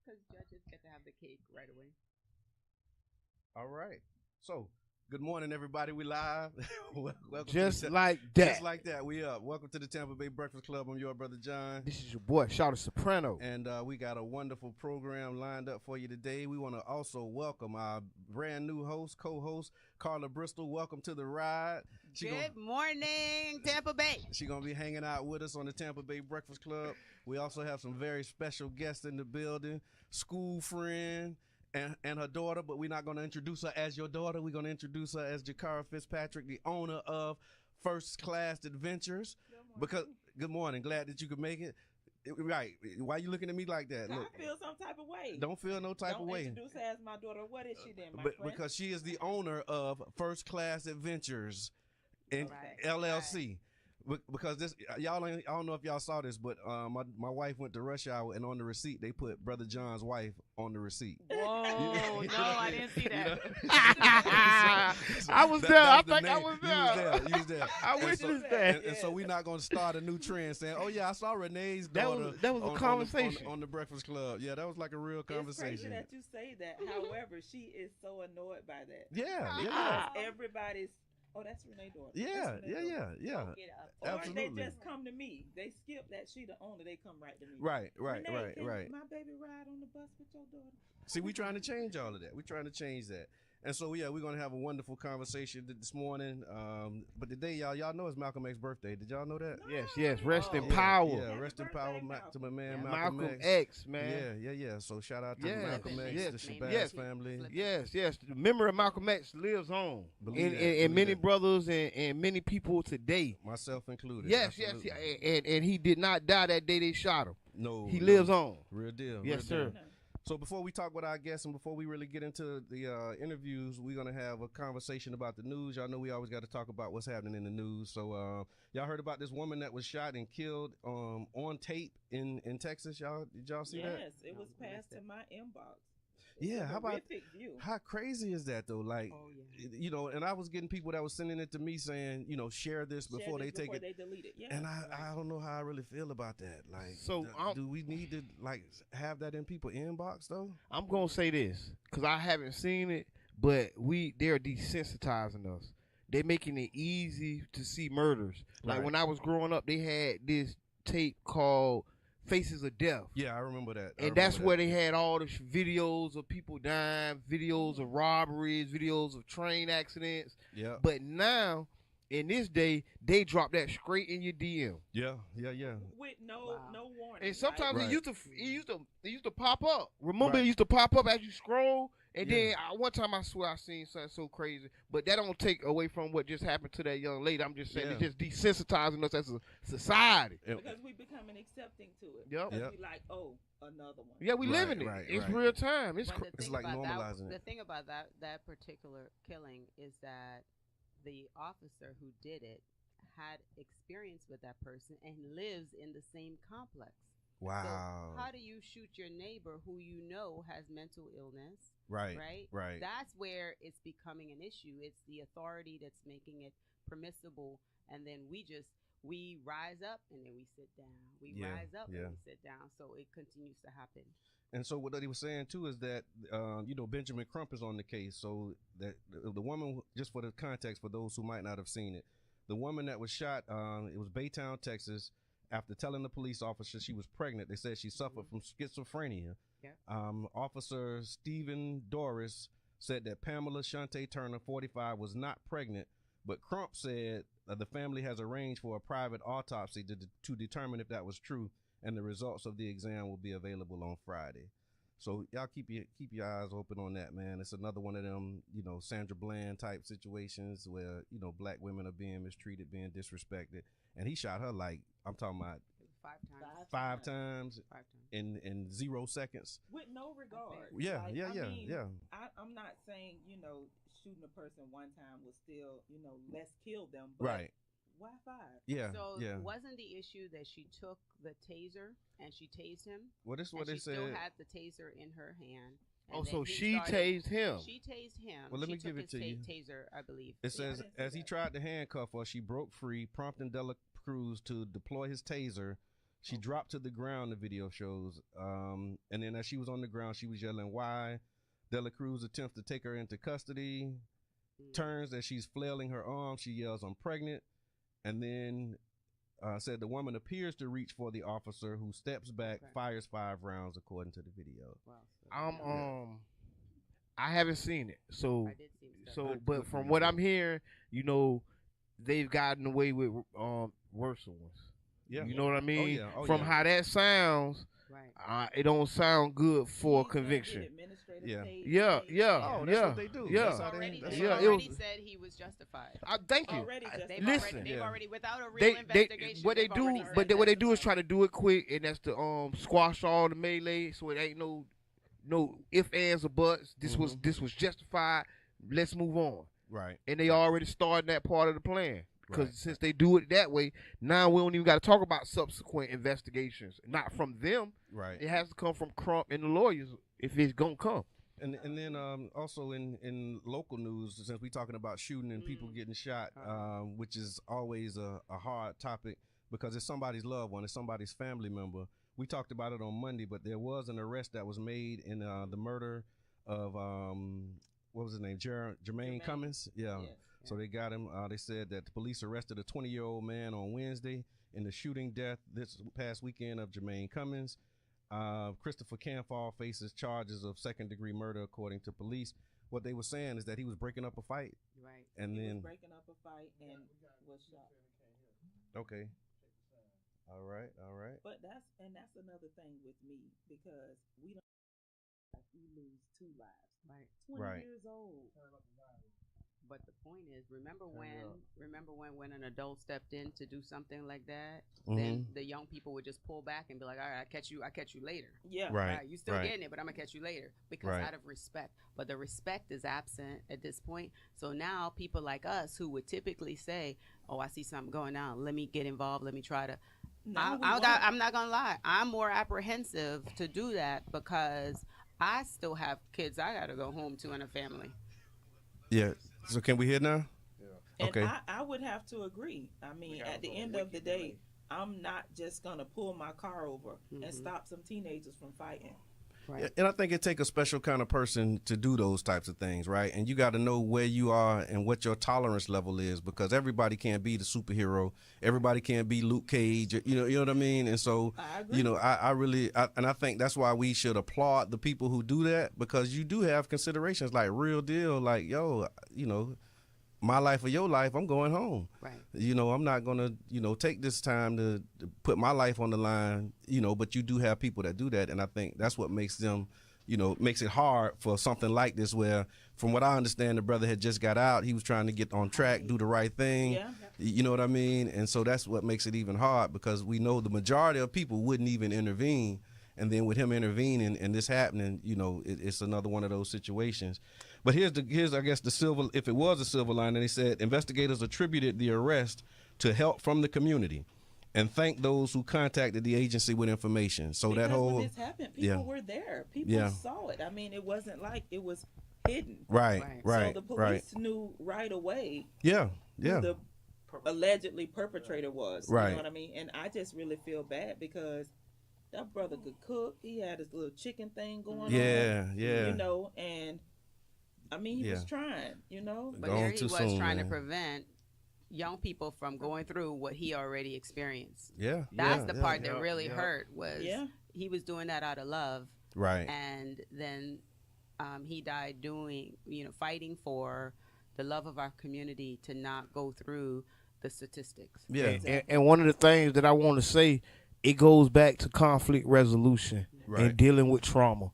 Because judges get to have the cake right away. All right. So, good morning, everybody. We live. Welcome to Just the like that. Just like that. We up. Welcome to the Tampa Bay Breakfast Club. I'm your brother John. This is your boy, Shuttle Soprano. And we got a wonderful program lined up for you today. We want to also welcome our brand new host, co-host, Carla Bristol. Welcome to the ride. Good morning, Tampa Bay. She's going to be hanging out with us on the Tampa Bay Breakfast Club. We also have some very special guests in the building, school friend and her daughter, but we're not going to introduce her as your daughter. We're going to introduce her as Jakara Fitzpatrick, the owner of First Class Adventures. Good morning. Glad that you could make it. Right. Why you looking at me like that? Look, I feel some type of way. Don't feel no type of way. Don't introduce her as my daughter. What is she then, my friend? Because she is the owner of First Class Adventures in LLC. Because this, y'all, I don't know if y'all saw this, but my wife went to rush hour, and on the receipt they put Brother John's wife on the receipt. Whoa, no, I didn't see that. I was there. I think I was there. You was there. I witnessed that. And so we're not going to start a new trend saying, "Oh yeah, I saw Renee's daughter." That was a conversation on the Breakfast Club. Yeah, that was like a real conversation. It's crazy that you say that. However, she is so annoyed by that. Yeah. Everybody's. Oh, that's Renee's daughter. Yeah. Or Absolutely. they just come to me. They skip that she the owner. They come right to me. Right. Renee, can my baby ride on the bus with your daughter? See, we're trying to change all of that. We're trying to change that. And so, yeah, we're going to have a wonderful conversation this morning. But today, y'all know it's Malcolm X's birthday. Did y'all know that? No. Yes. Rest in power. Yeah, rest in power to my man Malcolm X, man. Yeah. So shout out to Malcolm X, the Shabazz family. Yes. The memory of Malcolm X lives on in many brothers and many people today. Myself included. Yes. And he did not die that day they shot him. No. He lives on. Real deal. Yes, real sir. Deal. So before we talk with our guests and before we really get into the interviews, we're going to have a conversation about the news. Y'all know we always got to talk about what's happening in the news. So y'all heard about this woman that was shot and killed on tape in Texas? Did y'all see that? Yes, it was passed to my inbox. Yeah, how about view. How crazy is that though? Like, and I was getting people that was sending it to me saying, share this before they take it. They delete it. Yeah, and I don't know how I really feel about that. Like, so do we need to have that in people's inbox though? I'm gonna say this because I haven't seen it, but they're desensitizing us. They're making it easy to see murders. Like when I was growing up, they had this tape called Faces of Death. Yeah, I remember that. And that's where they had all the videos of people dying, videos of robberies, videos of train accidents. Yeah. But now, in this day, they drop that straight in your DM. Yeah. With no warning. And sometimes it used to pop up. Remember, it used to pop up as you scroll. And then one time I swear I seen something so crazy, but that don't take away from what just happened to that young lady. I'm just saying it's just desensitizing us as a society. Because we becoming accepting to it. Yep. Because we like, another one. Yeah, we living it. It's real time. It's like normalizing it. The thing about that particular killing is that the officer who did it had experience with that person and lives in the same complex. Wow. So how do you shoot your neighbor who has mental illness? Right. That's where it's becoming an issue. It's the authority that's making it permissible, and then we rise up and then we sit down. We rise up and we sit down. So it continues to happen. And so what he was saying too is that Benjamin Crump is on the case. So that the woman, just for the context for those who might not have seen it, the woman that was shot, it was Baytown, Texas. After telling the police officer she was pregnant, they said she suffered from schizophrenia. Yeah. Officer Stephen Doris said that Pamela Shante Turner, 45, was not pregnant, but Crump said the family has arranged for a private autopsy to determine if that was true, and the results of the exam will be available on Friday. So y'all keep your eyes open on that, man. It's another one of them, Sandra Bland type situations where, black women are being mistreated, being disrespected. And he shot her I'm talking about five times in 0 seconds. With no regard. Yeah. I'm not saying, shooting a person one time will still, let's kill them. But why 5? Yeah. So wasn't the issue that she took the taser and she tased him? Well, this is what they said. She still had the taser in her hand. So she tased him. She tased him. Well, let me give it to you. Taser, I believe. It says, as he tried to handcuff her, she broke free, prompting Dela Cruz to deploy his taser. She dropped to the ground, the video shows. And then as she was on the ground, she was yelling, "Why?" Dela Cruz attempts to take her into custody. Turns as she's flailing her arms. She yells, "I'm pregnant." And then said the woman appears to reach for the officer, who steps back, fires 5 rounds, according to the video. Wow. I haven't seen it, so I did see that. but from what I'm hearing, they've gotten away with worse ones. Yeah, you know what I mean. From how that sounds, it don't sound good for a conviction. Yeah. Oh, that's what they do. Yeah. They already said he was justified. Thank you. They've already without a real investigation. What they do is try to do it quick, and that's to squash all the melee, so it ain't no ifs, ands, or buts. This was justified. Let's move on. Right. And they already started that part of the plan. Because since they do it that way, now we don't even got to talk about subsequent investigations. Not from them. Right. It has to come from Crump and the lawyers if it's going to come. And then also in local news, since we're talking about shooting and people getting shot, which is always a hard topic because it's somebody's loved one, it's somebody's family member. We talked about it on Monday, but there was an arrest that was made in the murder of, what was his name, Jermaine Cummins? Yeah. Yes. So they got him. They said that the police arrested a 20-year-old man on Wednesday in the shooting death this past weekend of Jermaine Cummins. Christopher Canfall faces charges of second-degree murder, according to police. What they were saying is that he was breaking up a fight. Right. And he then was breaking up a fight and was shot. Okay. All right. But that's another thing with me, because we lose 2 lives. Right. 20 years old. But the point is, remember when an adult stepped in to do something like that, then the young people would just pull back and be like, "All right, I catch you later." Yeah. Right. You still getting it, but I'm gonna catch you later, because out of respect. But the respect is absent at this point. So now people like us, who would typically say, "Oh, I see something going on. Let me get involved. Let me try to." I'm not gonna lie. I'm more apprehensive to do that because I still have kids I gotta go home to and a family. Yeah. So can we hear now? Yeah. And I would have to agree. I mean, at the end of the day, I'm not just going to pull my car over and stop some teenagers from fighting. Right. And I think it takes a special kind of person to do those types of things, right? And you got to know where you are and what your tolerance level is, because everybody can't be the superhero. Everybody can't be Luke Cage. You know what I mean? And so, I really think that's why we should applaud the people who do that, because you do have considerations like real deal, like, yo, my life or your life, I'm going home. Right. I'm not going to, take this time to put my life on the line, but you do have people that do that. And I think that's what makes them, makes it hard for something like this, where from what I understand, the brother had just got out. He was trying to get on track, do the right thing. Yeah. You know what I mean? And so that's what makes it even hard, because we know the majority of people wouldn't even intervene. And then with him intervening and this happening, it's another one of those situations. But here's I guess the silver, if it was a silver lining, they said investigators attributed the arrest to help from the community and thanked those who contacted the agency with information. So because that whole when this happened, people were there. People saw it. I mean, it wasn't like it was hidden. Right. So the police knew right away. Yeah. Who the allegedly perpetrator was. Right. You know what I mean? And I just really feel bad because that brother could cook. He had his little chicken thing going on. Yeah. And I mean, he was trying, But there he was trying to prevent young people from going through what he already experienced. Yeah. That's the part that really hurt, was he was doing that out of love. Right. And then he died fighting for the love of our community to not go through the statistics. Yeah. And one of the things that I want to say, it goes back to conflict resolution and dealing with trauma.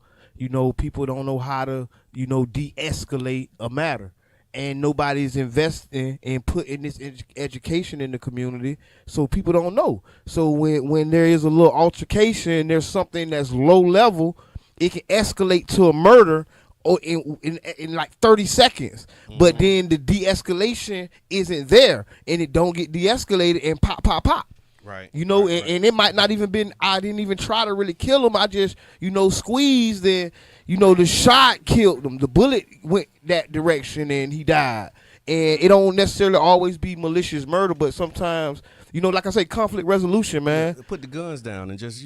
People don't know how to, de-escalate a matter. And nobody's investing in putting this education in the community, so people don't know. So when there is a little altercation, there's something that's low level, it can escalate to a murder in like 30 seconds. But then the de-escalation isn't there, and it don't get de-escalated and pop. Right. And it might not even been, I didn't even try to really kill him. I just, squeezed, and, the shot killed him. The bullet went that direction and he died. And it don't necessarily always be malicious murder, but sometimes like I say, conflict resolution, man. Put the guns down and just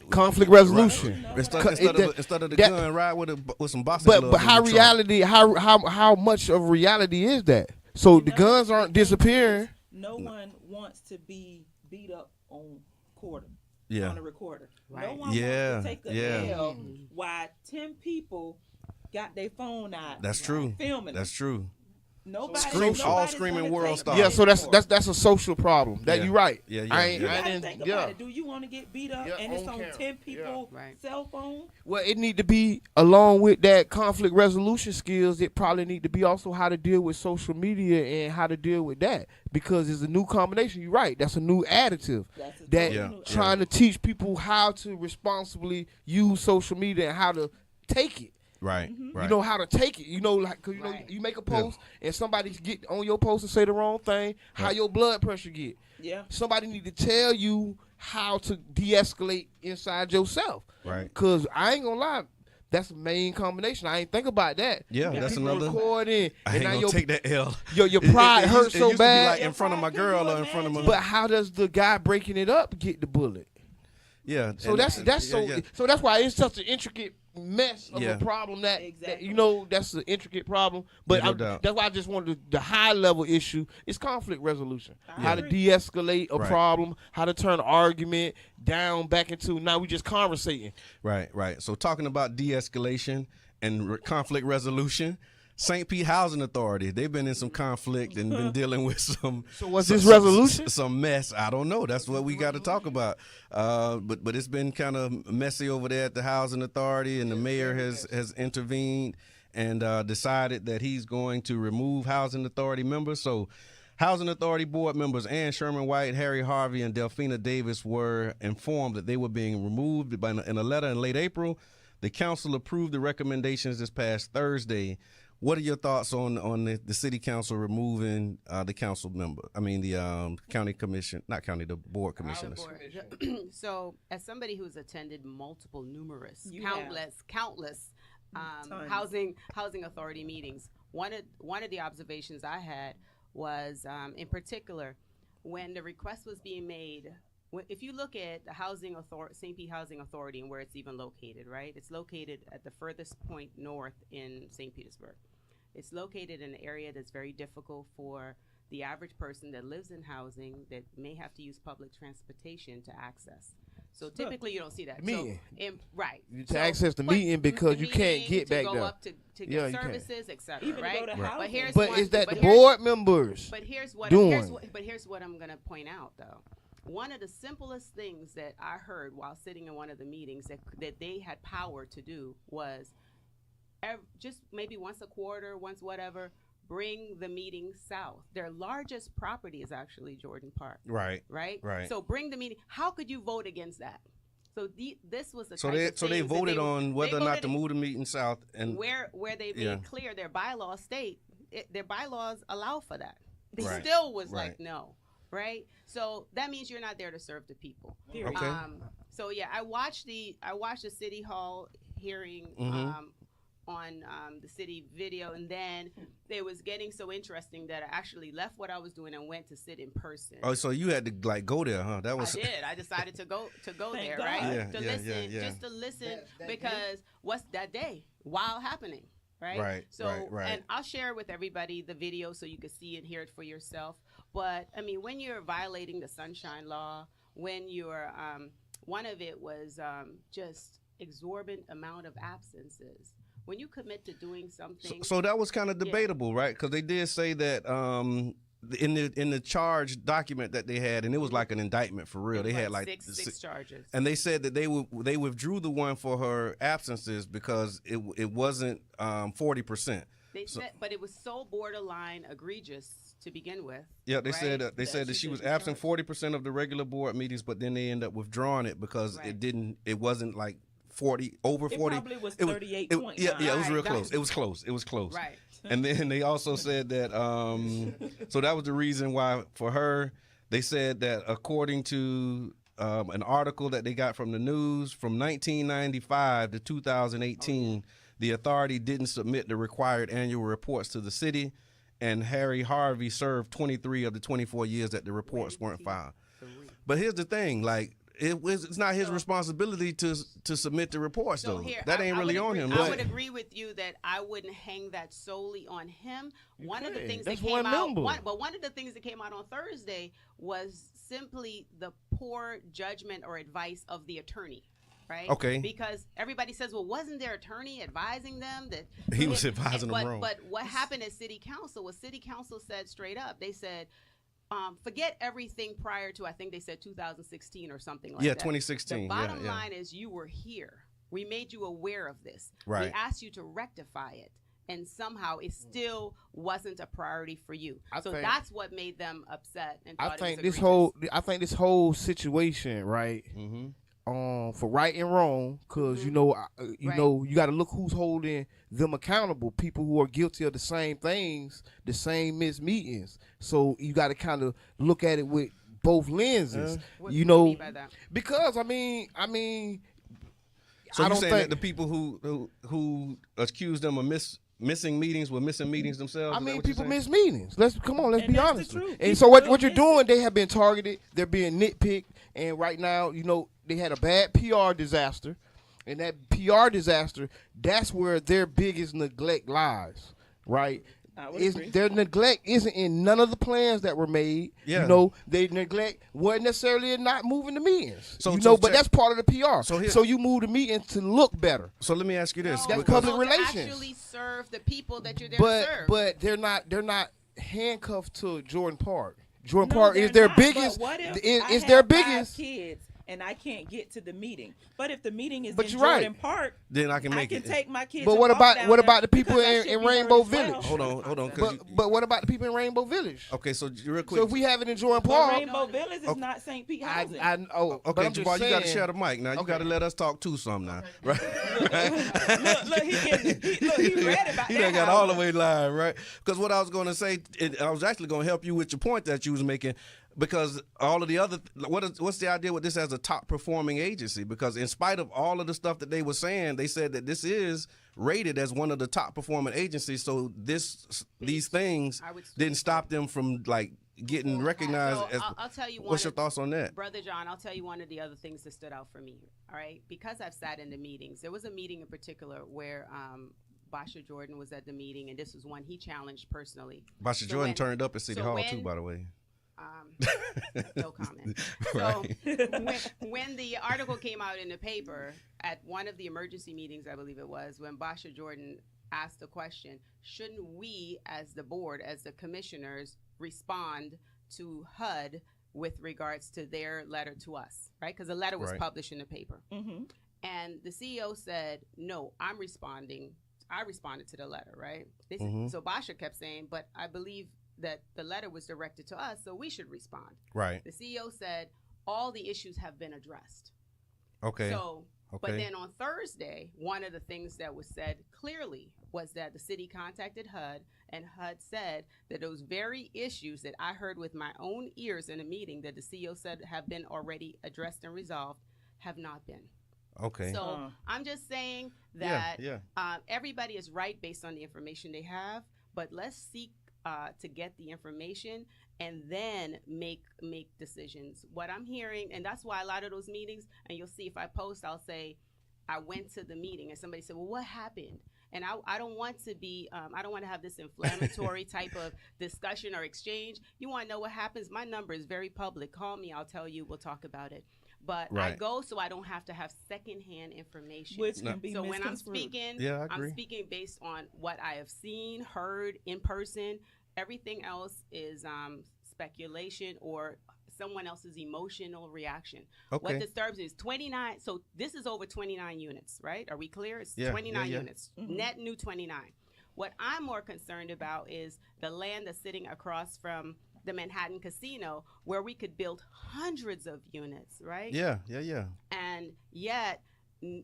conflict resolution. Instead of the gun, ride with some boxing gloves. But how much of reality is that? So the guns aren't disappearing. No one wants to be beat up on quarter. Yeah. On a recorder. Right. No one wants to take a L while 10 people got their phone out. That's true. Filming. That's true. All screaming world stars. Yeah, so that's a social problem. You're right. Yeah. I didn't think about it. Do you want to get beat up and it's on 10 people cell phone? Well, it need to be along with that conflict resolution skills. It probably need to be also how to deal with social media and how to deal with that, because it's a new combination. You're right. That's a new additive trying to teach people how to responsibly use social media and how to take it. Right, right. You know how to take it. Cause you make a post and somebody get on your post and say the wrong thing. How your blood pressure get? Yeah. Somebody need to tell you how to de-escalate inside yourself. Right. Cause I ain't gonna lie, that's the main combination. I ain't think about that. Yeah, that's another. Recording, I ain't gonna take that L. Your pride hurts so used bad. To be like in front of my girl or in front of my. But how does the guy breaking it up get the bullet? Yeah. So so that's why it's such an intricate mess of a problem that that's an intricate problem. But that's why I just wanted the high level issue is conflict resolution. How to de-escalate a problem, how to turn an argument down back into now we just conversating. Right, right. So talking about de-escalation and conflict resolution, St. Pete Housing Authority, they've been in some conflict and been dealing with some. So what's this resolution? Some mess. I don't know. That's what we got to talk about. But it's been kind of messy over there at the Housing Authority, and the mayor has intervened and decided that he's going to remove Housing Authority members. So Housing Authority board members Ann Sherman White, Harry Harvey, and Delphina Davis were informed that they were being removed in a letter in late April. The council approved the recommendations this past Thursday. What are your thoughts on the city council removing the council member? I mean, the county commission, not county, the board commissioners. So, as somebody who's attended numerous, countless housing authority meetings, one of the observations I had was, in particular, when the request was being made. If you look at the St. Pete Housing Authority and where it's even located, right? It's located at the furthest point north in St. Petersburg. It's located in an area that's very difficult for the average person that lives in housing that may have to use public transportation to access. So typically you don't see that. Meeting. To access the meeting because you can't get back there. To go up to get services, etc. Right? But is that the board members here's what I'm going to point out, though. One of the simplest things that I heard while sitting in one of the meetings that they had power to do was just maybe once a quarter, once whatever, bring the meeting south. Their largest property is actually Jordan Park. Right. So bring the meeting. How could you vote against that? So this was the they voted on whether or not to move the meeting south, and where they made clear their bylaws state their bylaws allow for that. They still was like no. Right, so that means you're not there to serve the people. Okay. So yeah, I watched the city hall hearing on the city video, and then it was getting so interesting that I actually left what I was doing and went to sit in person. Oh, so you had to go there, huh? That was. I did. I decided to go there, right? Just to listen because what's that day while happening. Right. And I'll share with everybody the video so you can see and hear it for yourself. But I mean, when you're violating the Sunshine Law, when you're one of it was just exorbitant amount of absences. When you commit to doing something, so that was kind of debatable, right? Because they did say that in the charge document that they had, and it was like an indictment for real. They had like six charges, and they said that they withdrew the one for her absences because it wasn't 40%. They said, but it was so borderline egregious to begin with. Yeah, they said that she was absent 40% of the regular board meetings, but then they ended up withdrawing it because it wasn't like 40 over 40. It probably was 38.9. Yeah, it was real close. It was close. Right. And then they also said that so that was the reason why for her they said that according to an article that they got from the news from 1995 to 2018, the authority didn't submit the required annual reports to the city, and Harry Harvey served 23 of the 24 years that the reports weren't filed. But here's the thing, like it's not his responsibility to submit the reports, though. That ain't really on him. I would agree with you that I wouldn't hang that solely on him. One of the things that came out on Thursday was simply the poor judgment or advice of the attorney. Right? Okay. Because everybody says, well, wasn't their attorney advising them that he was advising them wrong? But what happened at City Council was City Council said straight up, they said, forget everything prior to, I think they said 2016 or something like that. Yeah, 2016. The bottom line is you were here. We made you aware of this. Right. We asked you to rectify it. And somehow it still wasn't a priority for you. So that's what made them upset. And I think this whole situation, right? Mm-hmm. For right and wrong, because you know you got to look who's holding them accountable. People who are guilty of the same things, the same missed meetings. So you got to kind of look at it with both lenses. What do you mean by that? Because I mean, so I don't think that the people who accuse them of missing meetings were missing meetings themselves. I mean, people miss meetings. Let's be honest. And so what you're doing, they have been targeted. They're being nitpicked, and right now, they had a bad PR disaster, and that PR disaster, that's where their biggest neglect lies, right? Their neglect isn't in none of the plans that were made. Yeah. They neglect wasn't necessarily in not moving the meetings. But that's part of the PR. So you move the meeting to look better. So let me ask you this: that's public relations. Actually serve the people that you're there to serve. But they're not handcuffed to Jordan Park. Jordan Park is their biggest. Is their biggest. Kids. And I can't get to the meeting. But if the meeting is in Jordan Park, then I can take my kids. But what about the people in Rainbow Village? Hold on. But what about the people in Rainbow Village? Okay, so real quick. So if we have it in Jordan Park, Rainbow Village is not St. Pete housing. Okay, Jabbar, you got to share the mic now. You got to let us talk too some now, right? look, he read about that. He got all the way live, right? Because what I was going to say, I was actually going to help you with your point that you was making. Because all of the other, what's the idea with this as a top performing agency? Because in spite of all of the stuff that they were saying, they said that this is rated as one of the top performing agencies. So these things didn't stop them from like getting recognized. I'll tell you. What's your thoughts on that, Brother John? I'll tell you one of the other things that stood out for me. All right, because I've sat in the meetings. There was a meeting in particular where Basha Jordan was at the meeting, and this was one he challenged personally. Basha Jordan turned up at City Hall too, by the way. No comment. Right. So when the article came out in the paper at one of the emergency meetings, I believe it was, when Basha Jordan asked the question, shouldn't we as the board, as the commissioners, respond to HUD with regards to their letter to us, right? Because the letter was published in the paper. Mm-hmm. And the CEO said, no, I'm responding. I responded to the letter, right? So Basha kept saying, but I believe that the letter was directed to us, so we should respond. Right. The CEO said all the issues have been addressed. Okay. But then on Thursday, one of the things that was said clearly was that the city contacted HUD, and HUD said that those very issues that I heard with my own ears in a meeting that the CEO said have been already addressed and resolved have not been. Okay. So I'm just saying that everybody is right based on the information they have, but let's seek to get the information and then make decisions. What I'm hearing, and that's why a lot of those meetings, and you'll see if I post, I'll say, I went to the meeting, and somebody said, well, what happened? And I don't want to be, I don't want to have this inflammatory type of discussion or exchange. You want to know what happens? My number is very public. Call me. I'll tell you. We'll talk about it. But I go so I don't have to have secondhand information. Which can be so when I'm speaking, I'm speaking based on what I have seen, heard in person. Everything else is speculation or someone else's emotional reaction. Okay. What disturbs is 29. So this is over 29 units, right? Are we clear? It's 29 units. Mm-hmm. Net new 29. What I'm more concerned about is the land that's sitting across from the Manhattan Casino where we could build hundreds of units, right? Yeah. And yet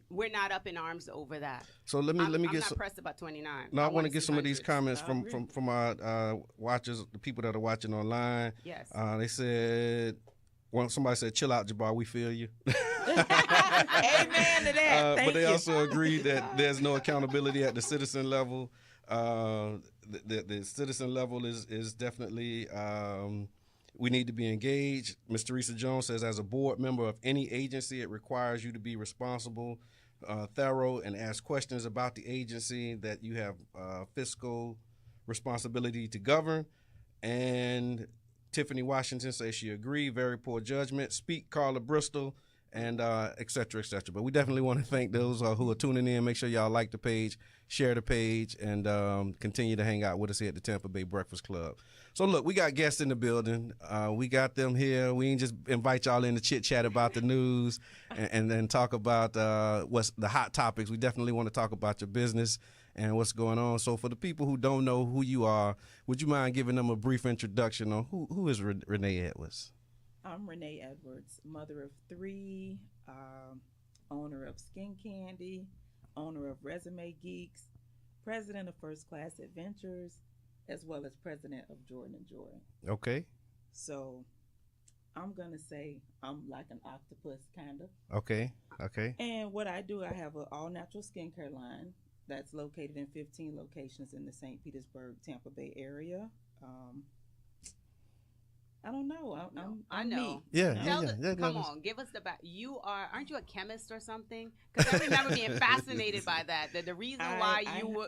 we're not up in arms over that. So let me I'm get not pressed about 29. No, I want to get some hundreds. Of these comments from our watchers, the people that are watching online. Yes. They said, somebody said, "Chill out, Jabbar. We feel you." Amen to that. But they also agreed that there's no accountability at the citizen level. The citizen level is definitely We need to be engaged. Ms. Teresa Jones says, as a board member of any agency, it requires you to be responsible, thorough, and ask questions about the agency that you have fiscal responsibility to govern. And Tiffany Washington says she agreed. Very poor judgment. Speak, Carla Bristol, and et cetera, et cetera. But we definitely want to thank those who are tuning in. Make sure y'all like the page, share the page, and continue to hang out with us here at the Tampa Bay Breakfast Club. So, look, we got guests in the building. We got them here. We ain't just invite y'all in to chit-chat about the news and then talk about what's the hot topics. We definitely want to talk about your business and what's going on. So, for the people who don't know who you are, would you mind giving them a brief introduction on who is Renee Edwards? I'm Renee Edwards, mother of 3, owner of Skin Kandii, owner of Resume Geeks, president of First Class Adventures, as well as president of Jordan and Joy. Okay. So I'm going to say I'm like an octopus, kind of. Okay. And what I do, I have an all-natural skincare line that's located in 15 locations in the St. Petersburg, Tampa Bay area. I don't know. I know. Yeah. Come on, give us the back. Aren't you a chemist or something? Because I remember being fascinated by that. The reason why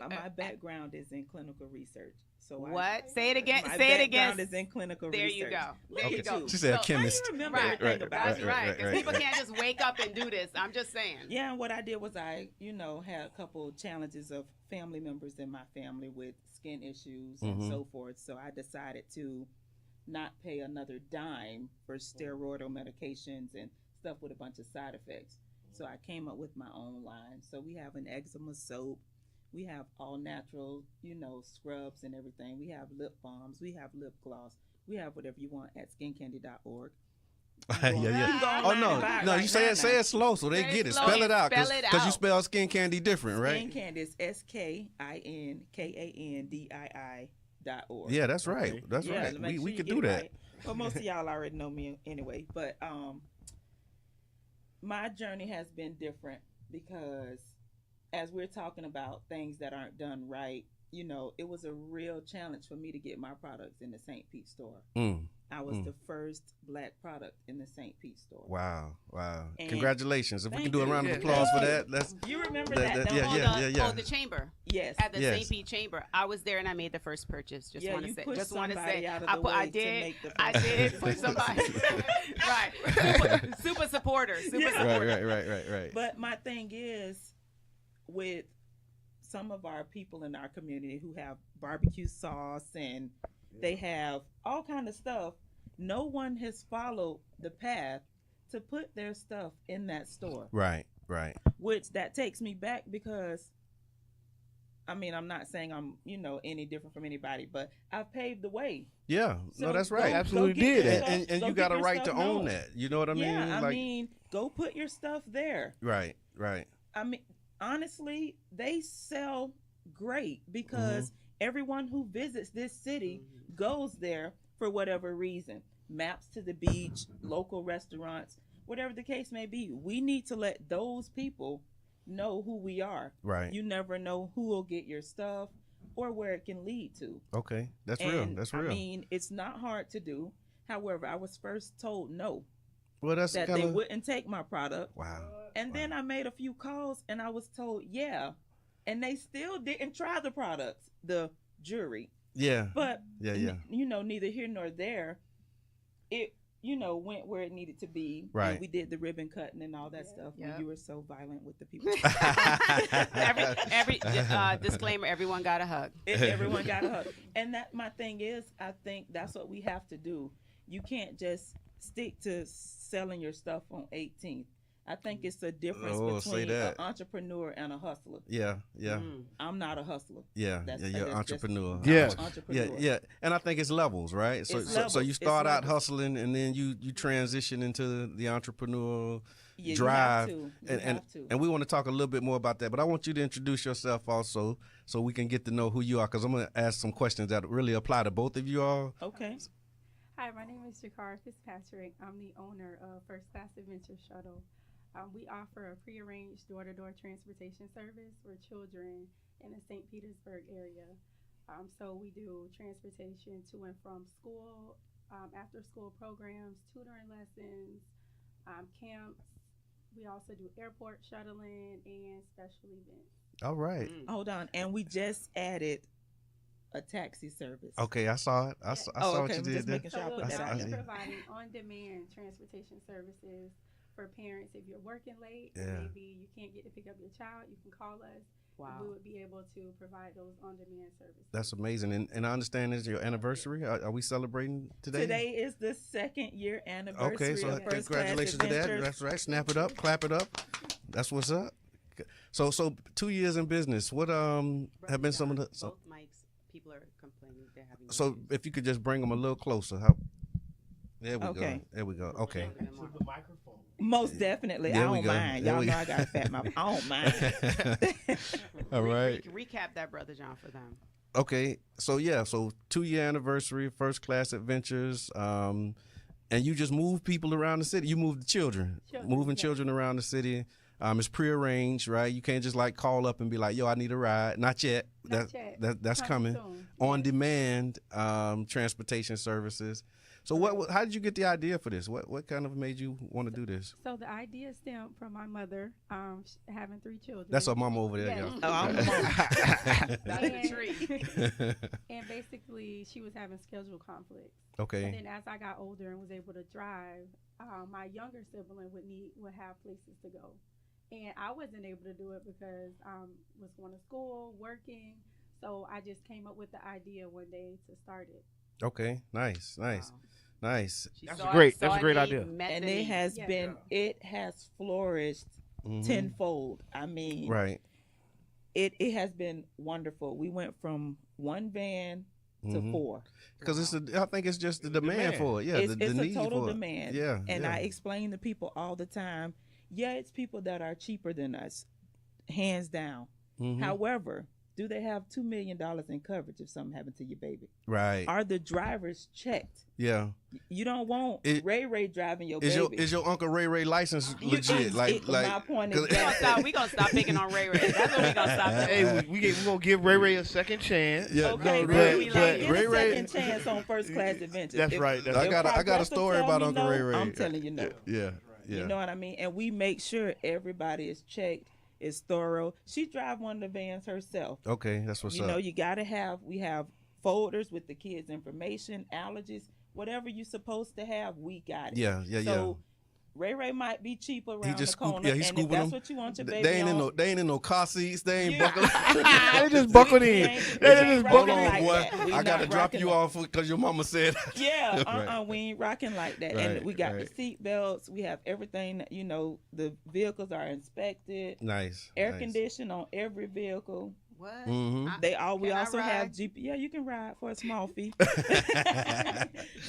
my background is in clinical research. So what? Say it again. My Say it again. background is in clinical research. There you go. There you go. She said a chemist. I remember Right. about it. Right. Because people can't just wake up and do this. I'm just saying. Yeah, and what I did was I, had a couple challenges of family members in my family with skin issues and so forth. So I decided to not pay another dime for steroidal medications and stuff with a bunch of side effects. So I came up with my own line. So we have an eczema soap. We have all natural, scrubs and everything. We have lip balms. We have lip gloss. We have whatever you want at skinkandii.org. Yeah. Oh, no, you say it slow so they get it. Spell it out. Because you spell Skin Kandii different, right? Skin Kandii is SKINKANDII.org. Yeah, that's right. That's right. We could do that. Right. Well, most of y'all already know me anyway. But my journey has been different because as we're talking about things that aren't done right, it was a real challenge for me to get my products in the St. Pete store. I was the first Black product in the St. Pete store. Wow. And congratulations. If we can do a round of you. applause for that. You remember that? Yeah. The chamber. Yes. At the St. Pete chamber. I was there and I made the first purchase. Just want to say. I did put somebody. Right. Super supporter. Right. But my thing is, with some of our people in our community who have barbecue sauce and they have all kind of stuff, no one has followed the path to put their stuff in that store. Right. Which that takes me back because, I'm not saying I'm, any different from anybody, but I've paved the way. Yeah. So no, that's right. Absolutely did. And you got a right to own that. You know what I mean? Yeah, go put your stuff there. Right. Honestly, they sell great because everyone who visits this city goes there for whatever reason. Maps to the beach, local restaurants, whatever the case may be. We need to let those people know who we are. Right. You never know who will get your stuff or where it can lead to. Okay. That's real. It's not hard to do. However, I was first told no. Well, that they wouldn't take my product. Wow. And then I made a few calls and I was told, yeah. And they still didn't try the products, the jewelry. Yeah. But, yeah. Neither here nor there. It, went where it needed to be. Right. And we did the ribbon cutting and all that stuff. When you were so violent with the people. every disclaimer, everyone got a hug. Everyone got a hug. And my thing is, I think that's what we have to do. You can't just stick to selling your stuff on 18th. I think it's a difference between an entrepreneur and a hustler. Yeah. I'm not a hustler. Yeah, you're an entrepreneur. Yeah. And I think it's levels, right? So you start out hustling, and then you transition into the entrepreneurial drive. You have to. And we want to talk a little bit more about that. But I want you to introduce yourself also, so we can get to know who you are, because I'm going to ask some questions that really apply to both of you all. Okay. Hi, my name is Jakara Fitzpatrick. I'm the owner of First Class Adventure Shuttle. We offer a prearranged door-to-door transportation service for children in the St. Petersburg area. So we do transportation to and from school, after school programs, tutoring lessons, camps. We also do airport shuttling and special events. All right. Hold on, and we just added a taxi service. Okay, I saw it. I saw what you did just there. making sure I So put we'll that now out be there. providing on-demand transportation services for parents. If you're working late, Yeah. maybe you can't get to pick up your child, you can call us. Wow. We would be able to provide those on-demand services. That's amazing. And I understand it's your anniversary. Are we celebrating today? Today is the 2nd year anniversary Okay, so of First congratulations Class to that. Adventures. That's right. Snap it up, clap it up. That's what's up. So 2 years in business. What have been some of the both mics? People are complaining they're having. so issues. if you could just bring them a little closer. There we Okay. go. There we go. Okay. The microphone. Most definitely. There I we don't go. mind. There Y'all we know go. I got a fat mouth. I don't mind. All right. Recap that, Brother John, for them. Okay. So 2-year anniversary, First Class Adventures. And you just move people around the city. You move the children, moving yeah. children around the city. It's prearranged, right? You can't just like call up and be like, "Yo, I need a ride." Not yet. Not yet. That's coming. Soon. On demand transportation services. So how did you get the idea for this? What kind of made you want to do this? So the idea stemmed from my mother having 3 children. That's her mama over there, Yes. y'all. Oh, I'm the mom. That's the tree. And basically, she was having schedule conflicts. Okay. And then as I got older and was able to drive, my younger sibling would have places to go. And I wasn't able to do it because I was going to school, working. So I just came up with the idea one day to start it. Okay. Nice. Wow. Nice. She That's saw great. it, That's saw a great need, idea. met And the it need. has Yeah. been, it has flourished Mhm. tenfold. I mean, Right. it has been wonderful. We went from 1 van to Mhm. 4. Because I think it's just the demand demand. for it. Yeah, it's the a need total for demand. it. Yeah. And yeah. I explain to people all the time, it's people that are cheaper than us, hands down. Mhm. However, do they have $2 million in coverage if something happened to your baby? Right. Are the drivers checked? Yeah. You don't want Ray driving your Is baby. your Uncle Ray license You- legit? my point is We gonna stop picking on Ray Ray. That's what we gonna stop doing. Hey, we gonna give Ray Ray a second chance. Yeah. Okay, no, but Ray, get Ray a Ray. second chance on First Class Adventures. That's right. That's I got a Progressive story tell about me Uncle no, Ray Ray. I'm telling you no. Yeah. Yeah. You know what I mean? And we make sure everybody is checked, is thorough. She drive one of the vans herself. Okay, that's what's You up. know, you gotta have. We have folders with the kids' information, allergies, whatever you're supposed to have. We got it. Yeah. So Ray Ray might be cheap around just the corner, he's and if scooping that's them. what you want your baby They ain't on, in no car seats. They ain't Yeah. buckled. They just buckled We in. ain't- They we just ain't buckled Hold rocking on, in. like boy. that. We I got to not drop rocking you like- off because your mama said. Yeah, Right. we ain't rocking like that. Right, And we got right. the seat belts. We have everything. The vehicles are inspected. Nice. Air nice. conditioned on every vehicle. What? Mhm. We Can I also have ride? Yeah, you can ride for a small fee.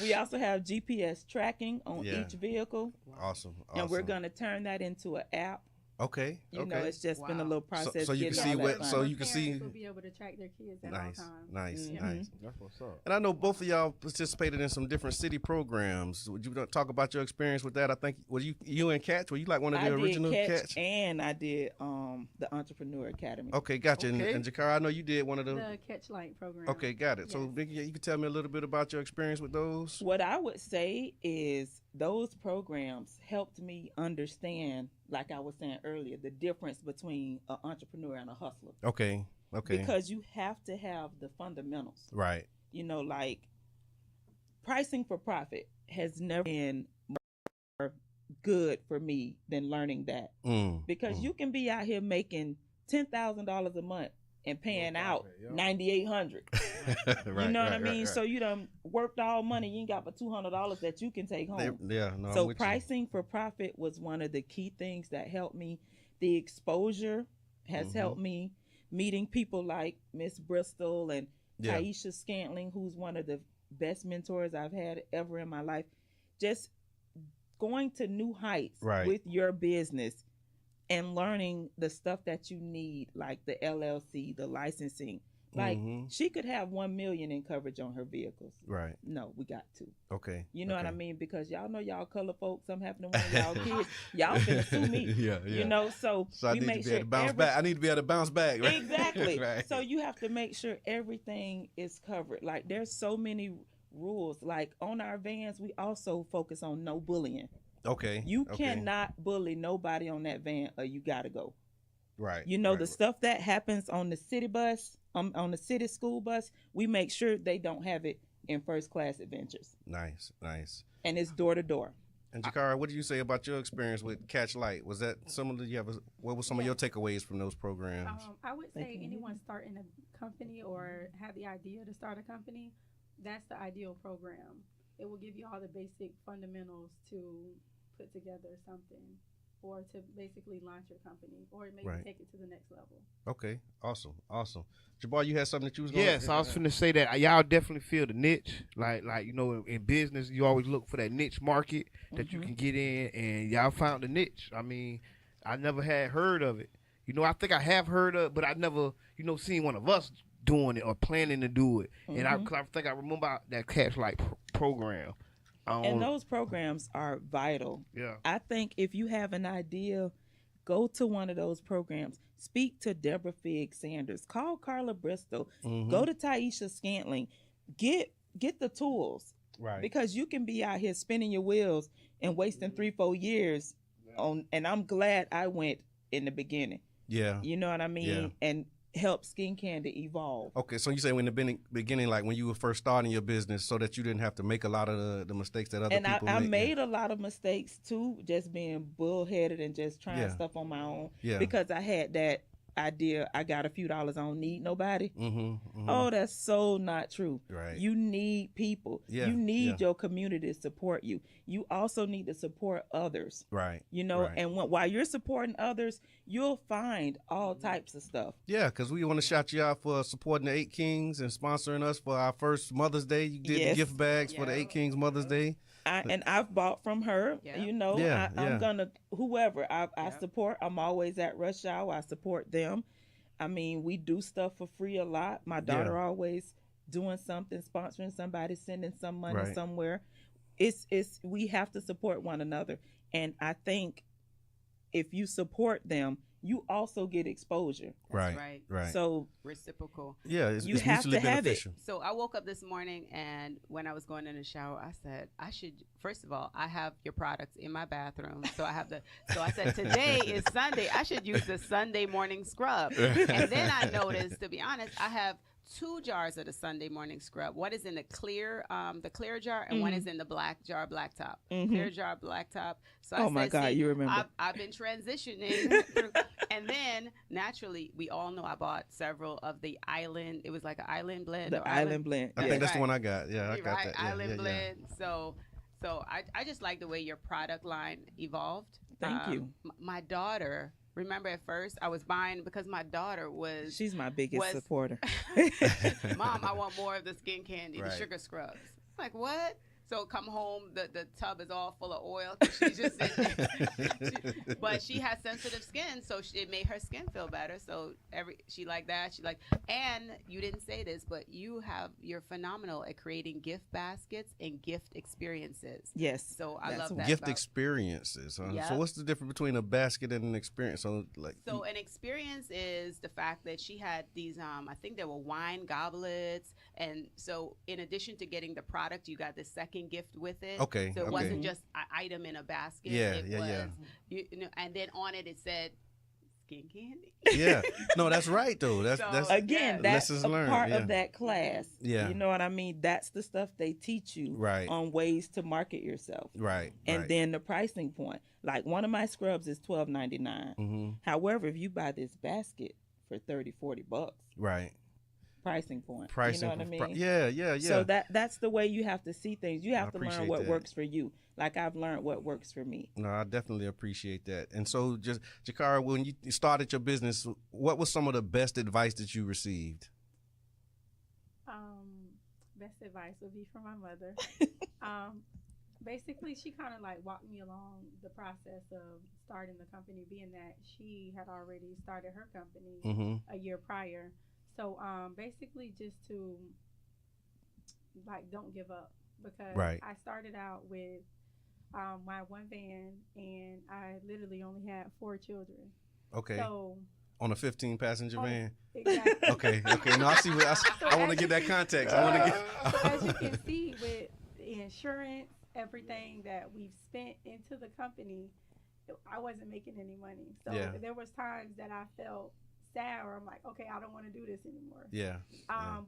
We also have GPS tracking on Yeah. each vehicle, Awesome. and we're awesome. gonna turn that into an app. Okay. You know, it's just been a Wow. little process. so you getting can all see that what- done. so you can Parents see- will be able to track their kids at all Nice. times. Nice. Mhm. Nice. That's what's up. And I know both of y'all participated in some different city programs. Would you talk about your experience with that? I think was you and Catch? Were you like one of the I original did Catch? and I did the Entrepreneur Academy. Okay, gotcha. Okay. And Jakara, I know you did one of the. The Catch Light program. Okay, got it. So Yes. Nikki, you can tell me a little bit about your experience with those. What I would say is those programs helped me understand, like I was saying earlier, the difference between an entrepreneur and a hustler. Okay. Okay. Because you have to have the fundamentals. Right. You know, like pricing for profit has never been more good for me than learning that. Because you can be out here making $10,000 a month and paying out profit, yeah. $9,800. Right, You know what I right, mean? right, So you done worked all money. You ain't got but $200 that you can take home. yeah. No, I'm So with you. pricing for profit was one of the key things that helped me. The exposure has Mm-hmm. helped me. Meeting people like Miss Bristol and Yeah. Taisha Scantling, who's one of the best mentors I've had ever in my life. Just going to new heights Right. with your business and learning the stuff that you need, like the LLC, the licensing. Like Mhm. she could have 1 million in coverage on her vehicles. Right. No, we got to. Okay. You know what I okay. mean? Because y'all know y'all color folks. Something happened to one of y'all kids. Y'all finna sue me. Yeah. Yeah. You know, so So I we need make to be sure able to bounce back. I need to be able to bounce back. Right? Exactly. right. So you have to make sure everything is covered. Like there's so many rules. Like on our vans, we also focus on no bullying. Okay. You cannot bully nobody on that van, or you gotta go. Right. You know, the stuff that happens on the city bus, on the city school bus, we make sure they don't have it in first class adventures. Nice. And it's door to door. And Jakara, what do you say about your experience with Catch Light? Was that similar? What were some of your takeaways from those programs? I would say anyone starting a company or have the idea to start a company, that's the ideal program. It will give you all the basic fundamentals to put together something, or to basically launch your company, or maybe take it to the next level. Okay, awesome. Jabbar, you had something that you was going to Yes, I was finna say that y'all definitely feel the niche. Like you know, in business, you always look for that niche market that you can get in, and y'all found the niche. I mean, I never had heard of it. You know, I think I have heard of it, but I never, seen one of us doing it or planning to do it. And I think I remember that Catch Light program. And those programs are vital. Yeah. I think if you have an idea, go to one of those programs. Speak to Deborah Figg Sanders. Call Carla Bristol. Go to Taisha Scantling. Get the tools. Right. Because you can be out here spinning your wheels and wasting 3-4 years on. And I'm glad I went in the beginning. Yeah. You know what I mean? Yeah. And help Skin Candy evolve. Okay, so you say in the beginning, like when you were first starting your business, so that you didn't have to make a lot of the mistakes that other people make. And I made a lot of mistakes too, just being bullheaded and just trying stuff on my own. Yeah. Because I had that idea, I got a few dollars, I don't need nobody. Oh, that's so not true. Right. You need people. You need your community to support you. You also need to support others. Right. And while you're supporting others, you'll find all types of stuff. Yeah, because we want to shout you out for supporting the 8 Kings and sponsoring us for our first Mother's Day. You did the gift bags for the 8 Kings Mother's Day. I've bought from her, I'm gonna, whoever I support, I'm always at Rush Hour. I support them. I mean, we do stuff for free a lot. My daughter always doing something, sponsoring somebody, sending some money somewhere. It's we have to support one another. And I think if you support them, you also get exposure. Right. So reciprocal. Yeah, it's you have mutually to have beneficial. it. So I woke up this morning, and when I was going in the shower, I said, I should, first of all, I have your products in my bathroom. So I said, today is Sunday. I should use the Sunday morning scrub. And then I noticed, to be honest, I have 2 jars of the Sunday morning scrub. One is in the clear jar, and one is in the black jar, black top. Clear jar, black top. So I my God, you remember? I've been transitioning through, and then naturally, we all know I bought several of the Island. It was like an Island blend. The Island blend. I think that's the one I got. Yeah, I got that. Yeah, Island blend. So I just like the way your product line evolved. Thank you. My daughter. Remember at first I was buying because my daughter she's my biggest supporter. Mom, I want more of the Skin Candy, the sugar scrubs. I'm like, what? So come home, the tub is all full of oil. She's just but she has sensitive skin, so it made her skin feel better. So she liked that. And you didn't say this, but you're phenomenal at creating gift baskets and gift experiences. Yes. So I love that. Gift experiences. Huh? Yep. So what's the difference between a basket and an experience? So an experience is the fact that she had these, I think there were wine goblets. And so in addition to getting the product, you got the second gift with it. Okay. So it wasn't just an item in a basket. It was, and then on it said Skin Candy. Yeah. No, that's right though. That's again, that's a part of that class. Yeah. You know what I mean? That's the stuff they teach you on ways to market yourself. Right. And then the pricing point. Like one of my scrubs is $12.99. However, if you buy this basket for $30-$40, right. Pricing point. You know what I mean? Yeah. So that's the way you have to see things. You have to learn what works for you. Like I've learned what works for me. No, I definitely appreciate that. And so, just Jakara, when you started your business, what was some of the best advice that you received? Best advice would be from my mother. Basically, she kind of like walked me along the process of starting the company, being that she had already started her company a year prior. So basically just to don't give up, because I started out with my one van, and I literally only had 4 children. Okay. So On a 15-passenger van. Exactly. Okay. No, I see. I want to get that context. I want to get. So as you can see, with the insurance, everything that we've spent into the company, I wasn't making any money. So there was times that I felt sad, or I'm like, okay, I don't want to do this anymore. Yeah.